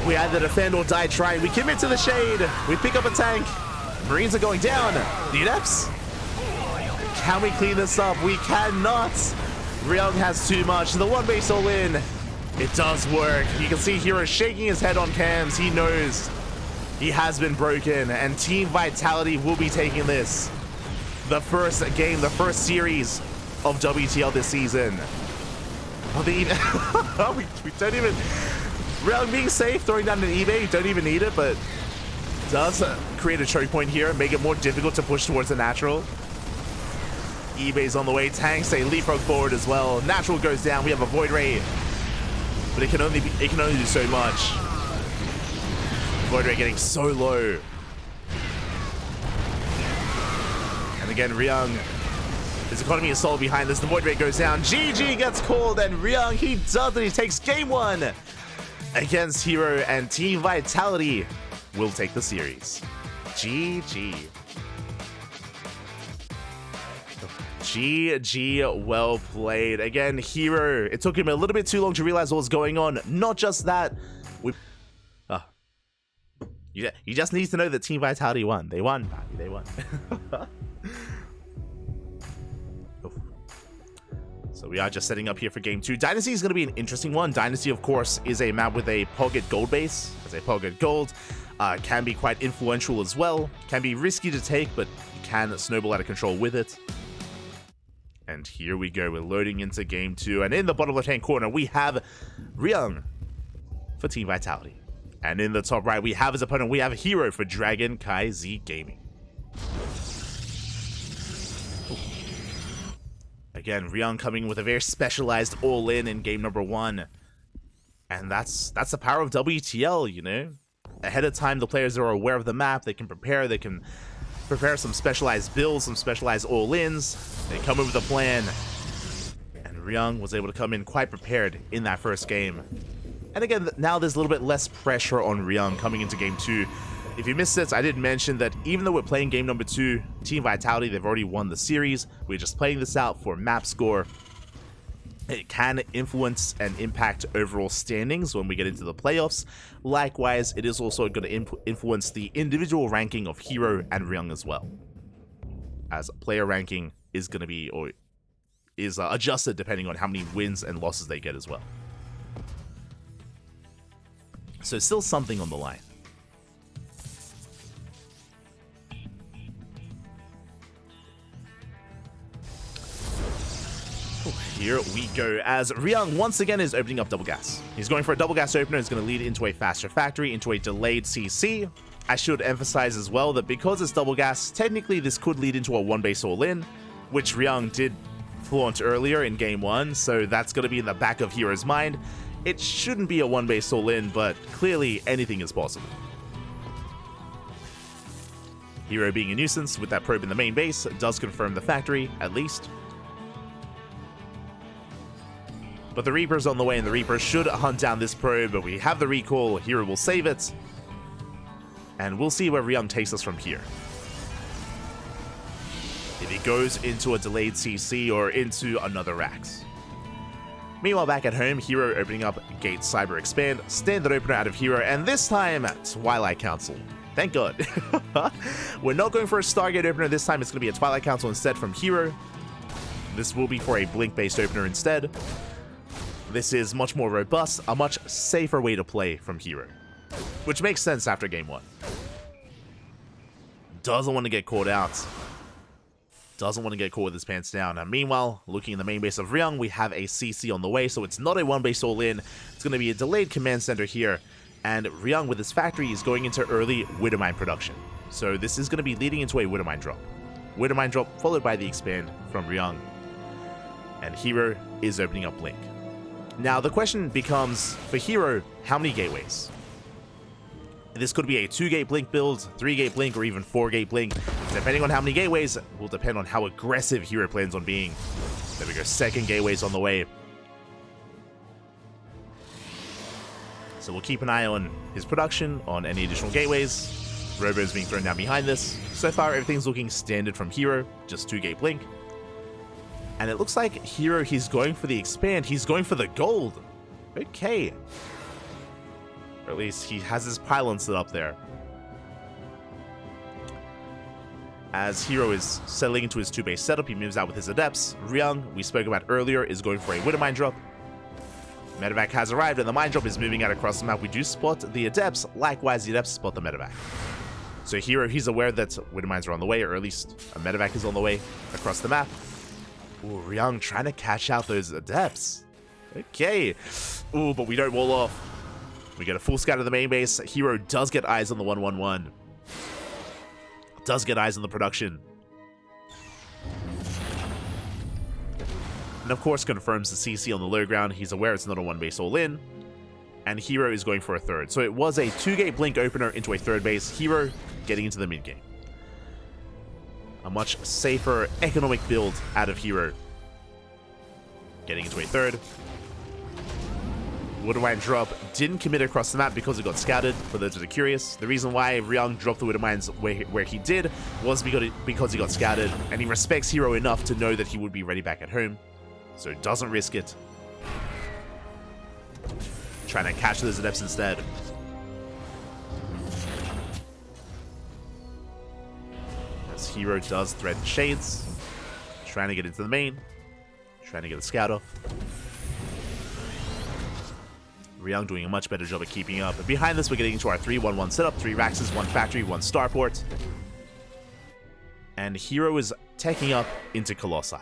We either defend or die trying. We commit to the shade. We pick up a tank. Marines are going down. The Adepts. Can we clean this up? We cannot. Ryung has too much. The 1 base all in. It does work. You can see Hero shaking his head on cams. He knows he has been broken, and Team Vitality will be taking this. The first game, the first series of WTL this season. Oh, we don't even... Ryung being safe, throwing down an eBay. Don't even need it, but does create a choke point here, make it more difficult to push towards the natural. eBay's on the way. Tanks, they leapfrog forward as well. Natural goes down. We have a Void Ray, but it can only do so much. Void Ray getting so low. And again, Ryung, his economy is solid behind this. The Void Ray goes down. GG gets called, and Ryung, he does it. He takes game 1 against Hero, and Team Vitality will take the series. GG. GG, well played. Again, Hero, it took him a little bit too long to realize what was going on. Not just that, you just need to know that Team Vitality won. They won. They won. So we are just setting up here for game 2. Dynasty is going to be an interesting one. Dynasty, of course, is a map with a Pogged gold base. As a Pogged gold, can be quite influential as well. Can be risky to take, but you can snowball out of control with it. And here we go, we're loading into game 2, and in the bottom left-hand corner, we have Ryung for Team Vitality. And in the top right, we have his opponent, we have Hero for Dragon KaiZi Gaming. Again, Ryung coming with a very specialized all-in in game number 1. And that's the power of WTL, you know? Ahead of time, the players are aware of the map, they can prepare some specialized builds, some specialized all-ins. They come in with a plan. And Ryung was able to come in quite prepared in that first game. And again, now there's a little bit less pressure on Ryung coming into game 2. If you missed it, I did mention that even though we're playing game number 2, Team Vitality, they've already won the series. We're just playing this out for map score. It can influence and impact overall standings when we get into the playoffs. Likewise, it is also going to influence the individual ranking of Hero and Ryung as well, as player ranking is going to be, or is adjusted depending on how many wins and losses they get as well. So still something on the line. Here we go, as Ryung once again is opening up double gas. He's going for a double gas opener. It's going to lead into a faster factory, into a delayed CC. I should emphasize as well that because it's double gas, technically this could lead into a one base all-in, which Ryung did flaunt earlier in game 1, so that's going to be in the back of Hero's mind. It shouldn't be a one base all-in, but clearly anything is possible. Hero being a nuisance with that probe in the main base does confirm the factory, at least. But the Reaper's on the way, and the Reaper should hunt down this probe, but we have the recall. Hero will save it. And we'll see where Ryung takes us from here. If he goes into a delayed CC or into another Rax. Meanwhile, back at home, Hero opening up Gate Cyber Expand, standard opener out of Hero, and this time, Twilight Council. Thank God. We're not going for a Stargate opener this time, it's going to be a Twilight Council instead from Hero. This will be for a Blink-based opener instead. This is much more robust, a much safer way to play from Hero, which makes sense after game 1. Doesn't want to get caught out. Doesn't want to get caught with his pants down. Now, meanwhile, looking in the main base of Ryung, we have a CC on the way, so it's not a one base all-in. It's going to be a delayed command center here, and Ryung with his factory is going into early Widowmine production. So this is going to be leading into a Widowmine drop. Widowmine drop followed by the expand from Ryung. And Hero is opening up Blink. Now, the question becomes, for Hero, how many gateways? This could be a 2-gate Blink build, 3-gate Blink, or even 4-gate Blink. Depending on how many gateways, will depend on how aggressive Hero plans on being. There we go, 2nd gateways on the way. So we'll keep an eye on his production, on any additional gateways. Robo's being thrown down behind this. So far, everything's looking standard from Hero, just 2-gate Blink. And it looks like Hero, he's going for the expand. He's going for the gold. Okay. Or at least he has his pylon set up there. As Hero is settling into his 2-base setup, he moves out with his Adepts. Ryung, we spoke about earlier, is going for a Widowmine drop. Medevac has arrived, and the Mine drop is moving out across the map. We do spot the Adepts. Likewise, the Adepts spot the Medevac. So Hero, he's aware that Widowmines are on the way, or at least a Medevac is on the way across the map. Ooh, Ryung trying to catch out those Adepts. Okay. Ooh, but we don't wall off. We get a full scout of the main base. Hero does get eyes on the 111. Does get eyes on the production. And of course confirms the CC on the low ground. He's aware it's not a one base all in. And Hero is going for a 3rd. So it was a 2-gate Blink opener into a 3rd base. Hero getting into the mid game. A much safer economic build out of Hero. Getting into a 3rd. Widowmine drop didn't commit across the map because it got scouted, for those that are curious. The reason why Ryung dropped the Widowmines where he did was because he got scouted, and he respects Hero enough to know that he would be ready back at home, so doesn't risk it. Trying to catch those Adepts instead. As Hero does threaten Shades, trying to get into the main, trying to get a scout off. Ryung doing a much better job at keeping up. But behind this, we're getting into our 3-1-1 setup. 3 Raxes, 1 Factory, 1 Starport. And Hero is taking up into Colossi.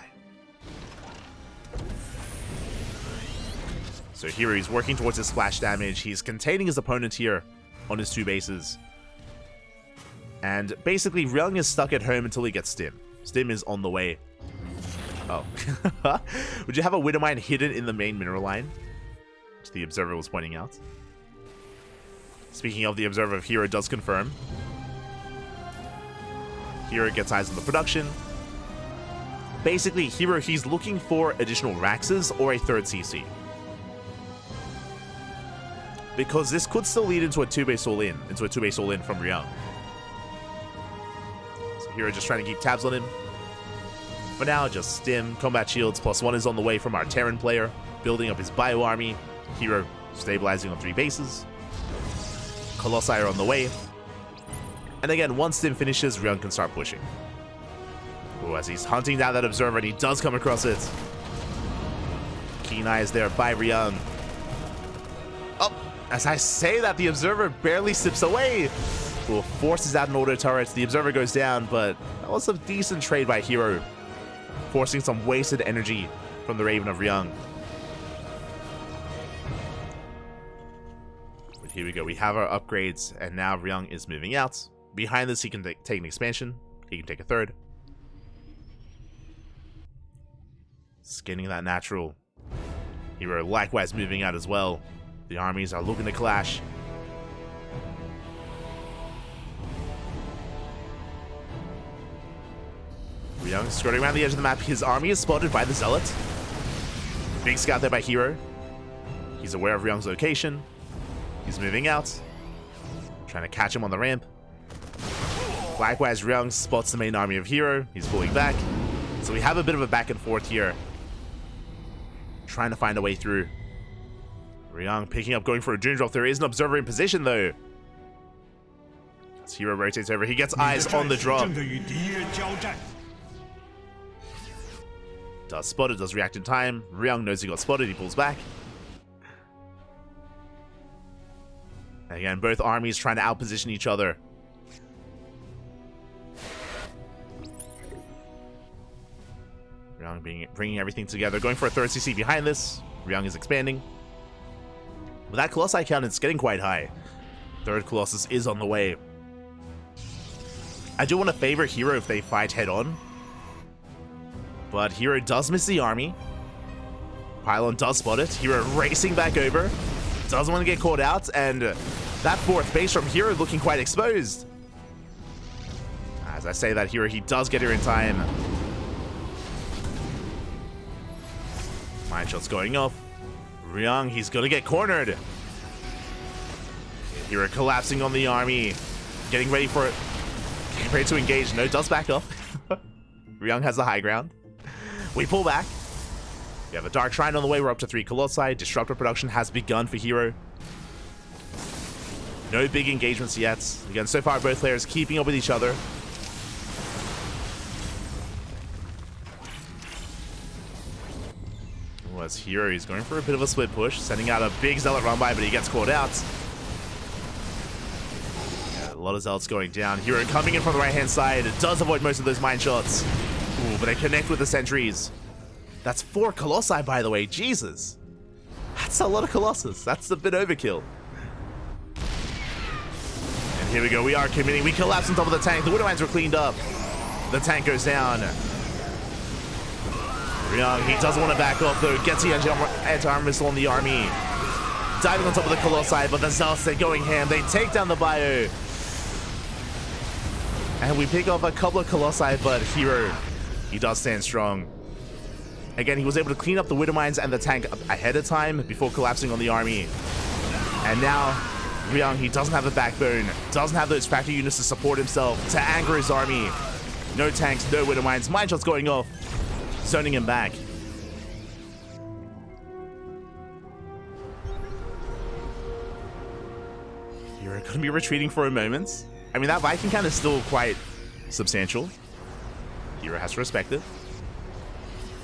So here he's working towards his splash damage. He's containing his opponent here on his 2 bases. And basically, Ryung is stuck at home until he gets Stim. Stim is on the way. Oh. Would you have a Widow Mine hidden in the main mineral line? Which the Observer was pointing out. Speaking of, the Observer, Hero does confirm. Hero gets eyes on the production. Basically, Hero, he's looking for additional Raxes or a 3rd CC. Because this could still lead into a 2-base all-in. Into a 2-base all-in from Ryung. So Hero just trying to keep tabs on him. For now, just Stim, Combat Shields, +1 is on the way from our Terran player. Building up his Bio Army. Hero stabilizing on 3 bases. Colossi are on the way. And again, once Stim finishes, Ryung can start pushing. Ooh, as he's hunting down that Observer, and he does come across it. Keen eye is there by Ryung. Oh, as I say that, the Observer barely slips away. Ooh, forces out an auto turret. The Observer goes down, but that was a decent trade by Hero. Forcing some wasted energy from the Raven of Ryung. But here we go. We have our upgrades, and now Ryung is moving out. Behind this, he can take an expansion. He can take a 3rd. Skinning that natural. Hero likewise moving out as well. The armies are looking to clash. Ryung skirting around the edge of the map. His army is spotted by the Zealot. Big scout there by Hero. He's aware of Ryung's location. He's moving out. Trying to catch him on the ramp. Likewise, Ryung spots the main army of Hero. He's pulling back. So we have a bit of a back and forth here. Trying to find a way through. Ryung picking up, going for a Doom Drop. There is an Observer in position, though. As Hero rotates over, he gets eyes on the drop. Does spot it, does react in time. Ryung knows he got spotted, he pulls back. And again, both armies trying to outposition each other. Ryung bringing everything together, going for a 3rd CC behind this. Ryung is expanding. With that Colossi count, it's getting quite high. 3rd Colossus is on the way. I do want to favor Hero if they fight head-on. But Hero does miss the army. Pylon does spot it. Hero racing back over. Doesn't want to get caught out. And that 4th base from Hero looking quite exposed. As I say that, Hero, he does get here in time. Mine shots going off. Ryung, he's going to get cornered. Hero collapsing on the army. Getting ready for it. Getting ready to engage. No, does back up. Ryung has the high ground. We pull back. We have a Dark Shrine on the way. We're up to 3 Colossi. Disruptor production has begun for Hero. No big engagements yet. Again, so far both players keeping up with each other. Ooh, as Hero, he's going for a bit of a split push. Sending out a big Zealot run by, but he gets caught out. Yeah, a lot of Zealots going down. Hero coming in from the right-hand side. It does avoid most of those mine shots. Ooh, but they connect with the sentries. That's 4 Colossi, by the way. Jesus. That's a lot of Colossus. That's a bit overkill. And here we go. We are committing. We collapse on top of the tank. The Widow Mines were cleaned up. The tank goes down. Ryung, he doesn't want to back off, though. Gets the anti-armor missile on the army. Diving on top of the Colossi, but the Zealots, they're going ham. They take down the Bio. And we pick up a couple of Colossi, but Hero, he does stand strong. Again, he was able to clean up the Widow Mines and the tank ahead of time before collapsing on the army. And now, Ryung, he doesn't have the backbone, doesn't have those factory units to support himself, to anchor his army. No tanks, no Widow Mines, mine shots going off, zoning him back. You're going to be retreating for a moment. I mean, that Viking count is still quite substantial. Hero has to respect it.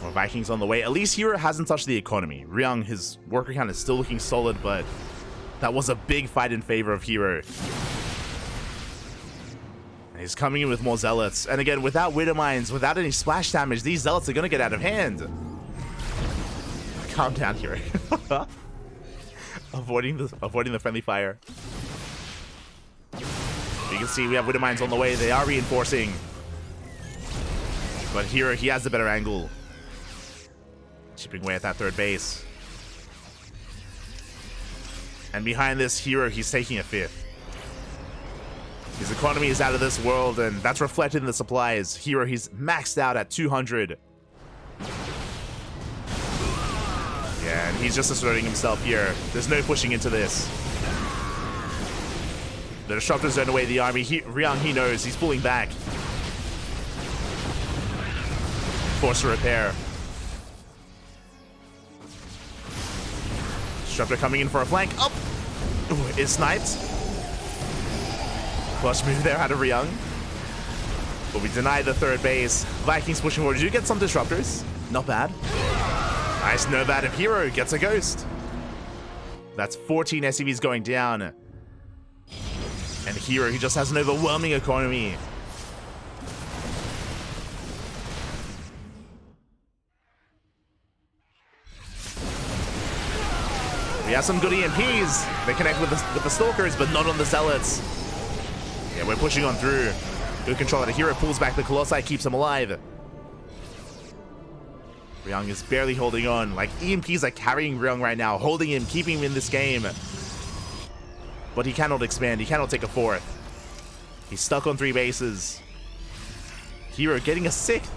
More Vikings on the way. At least Hero hasn't touched the economy. Ryung, his worker count is still looking solid, but that was a big fight in favor of Hero. And he's coming in with more Zealots. And again, without Widow Mines, without any splash damage, these Zealots are going to get out of hand. Calm down, Hero. avoiding the friendly fire. You can see we have Widow Mines on the way. They are reinforcing. But here he has the better angle. Chipping away at that third base. And behind this hero, he's taking a fifth. His economy is out of this world, and that's reflected in the supplies. Hero, he's maxed out at 200. Yeah, and he's just asserting himself here. There's no pushing into this. The disruptors don't away the army. Ryung, he knows. He's pulling back. Force to repair. Disruptor coming in for a flank. Up! Ooh, it's sniped. Flush move there out of Ryung. But we deny the third base. Vikings pushing forward. Did you get some disruptors? Not bad. Nice Novat of Hero gets a ghost. That's 14 SCVs going down. And Hero, he just has an overwhelming economy. We have some good EMPs. They connect with the Stalkers, but not on the Zealots. Yeah, we're pushing on through. Good control of the Hero, pulls back the Colossi, keeps him alive. Ryung is barely holding on. Like, EMPs are carrying Ryung right now, holding him, keeping him in this game. But he cannot expand. He cannot take a fourth. He's stuck on 3 bases. Hero getting a 6th.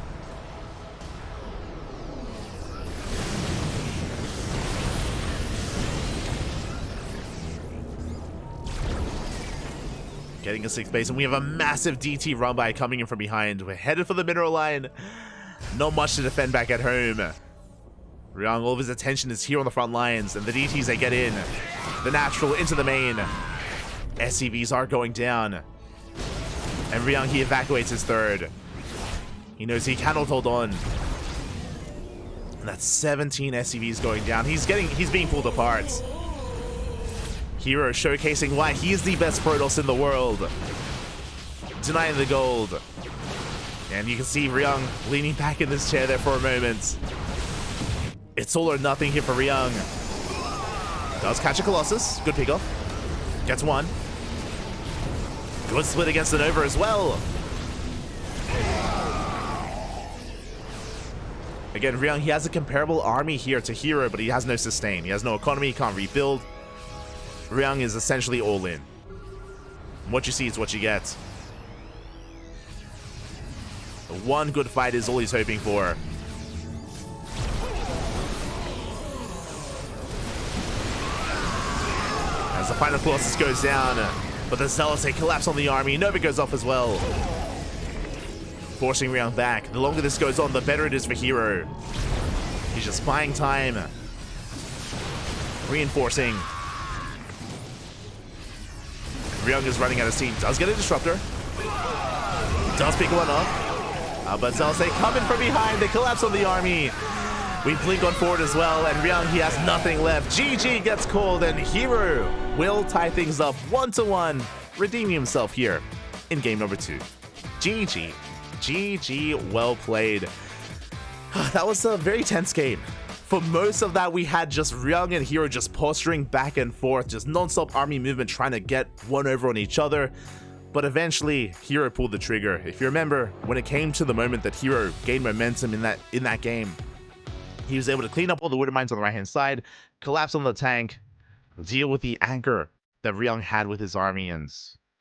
Getting a 6th base, and we have a massive DT run by coming in from behind. We're headed for the mineral line. Not much to defend back at home. Ryung, all of his attention is here on the front lines, and the DTs, they get in. The natural into the main. SCVs are going down. And Ryung, he evacuates his third. He knows he cannot hold on. And that's 17 SCVs going down. He's being pulled apart. Hero showcasing why he is the best Protoss in the world. Denying the gold. And you can see Ryung leaning back in this chair there for a moment. It's all or nothing here for Ryung. Does catch a Colossus. Good pickoff. Gets one. Good split against the Nova as well. Again, Ryung, he has a comparable army here to Hero, but he has no sustain. He has no economy, he can't rebuild. Ryung is essentially all in. What you see is what you get. One good fight is all he's hoping for. As the final Colossus goes down, but the Zealots, they collapse on the army. Nova goes off as well. Forcing Ryung back. The longer this goes on, the better it is for Hero. He's just buying time. Reinforcing. Ryung is running out of steam. Does get a disruptor. Does pick one up. But Zealots, they come in from behind. They collapse on the army. We blink on forward as well, and Ryung, he has nothing left. GG gets called, and Hero will tie things up 1-1, redeeming himself here in game number 2. GG. GG, well played. That was a very tense game. For most of that, we had just Ryung and Hero just posturing back and forth, just non-stop army movement, trying to get one over on each other. But eventually, Hero pulled the trigger. If you remember, when it came to the moment that Hero gained momentum in that game, he was able to clean up all the Widow Mines on the right-hand side, collapse on the tank, deal with the anchor that Ryung had with his army, and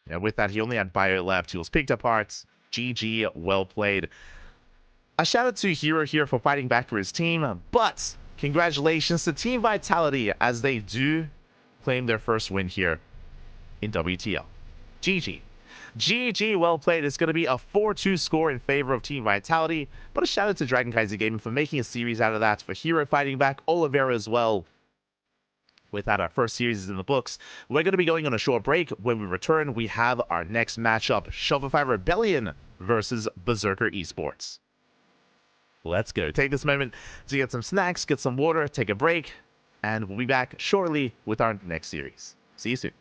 yeah, with that, he only had bio left. He was picked apart. GG, well played. A shout out to Hero here for fighting back for his team, but congratulations to Team Vitality as they do claim their first win here in WTL. GG. GG, well played. It's going to be a 4-2 score in favor of Team Vitality, but a shout out to KaiZi Gaming for making a series out of that, for Hero fighting back, Oliveira as well. With that, our first series is in the books. We're going to be going on a short break. When we return, we have our next matchup, Shopify Rebellion versus Berserker Esports. Let's go. Take this moment to get some snacks, get some water, take a break, and we'll be back shortly with our next series. See you soon.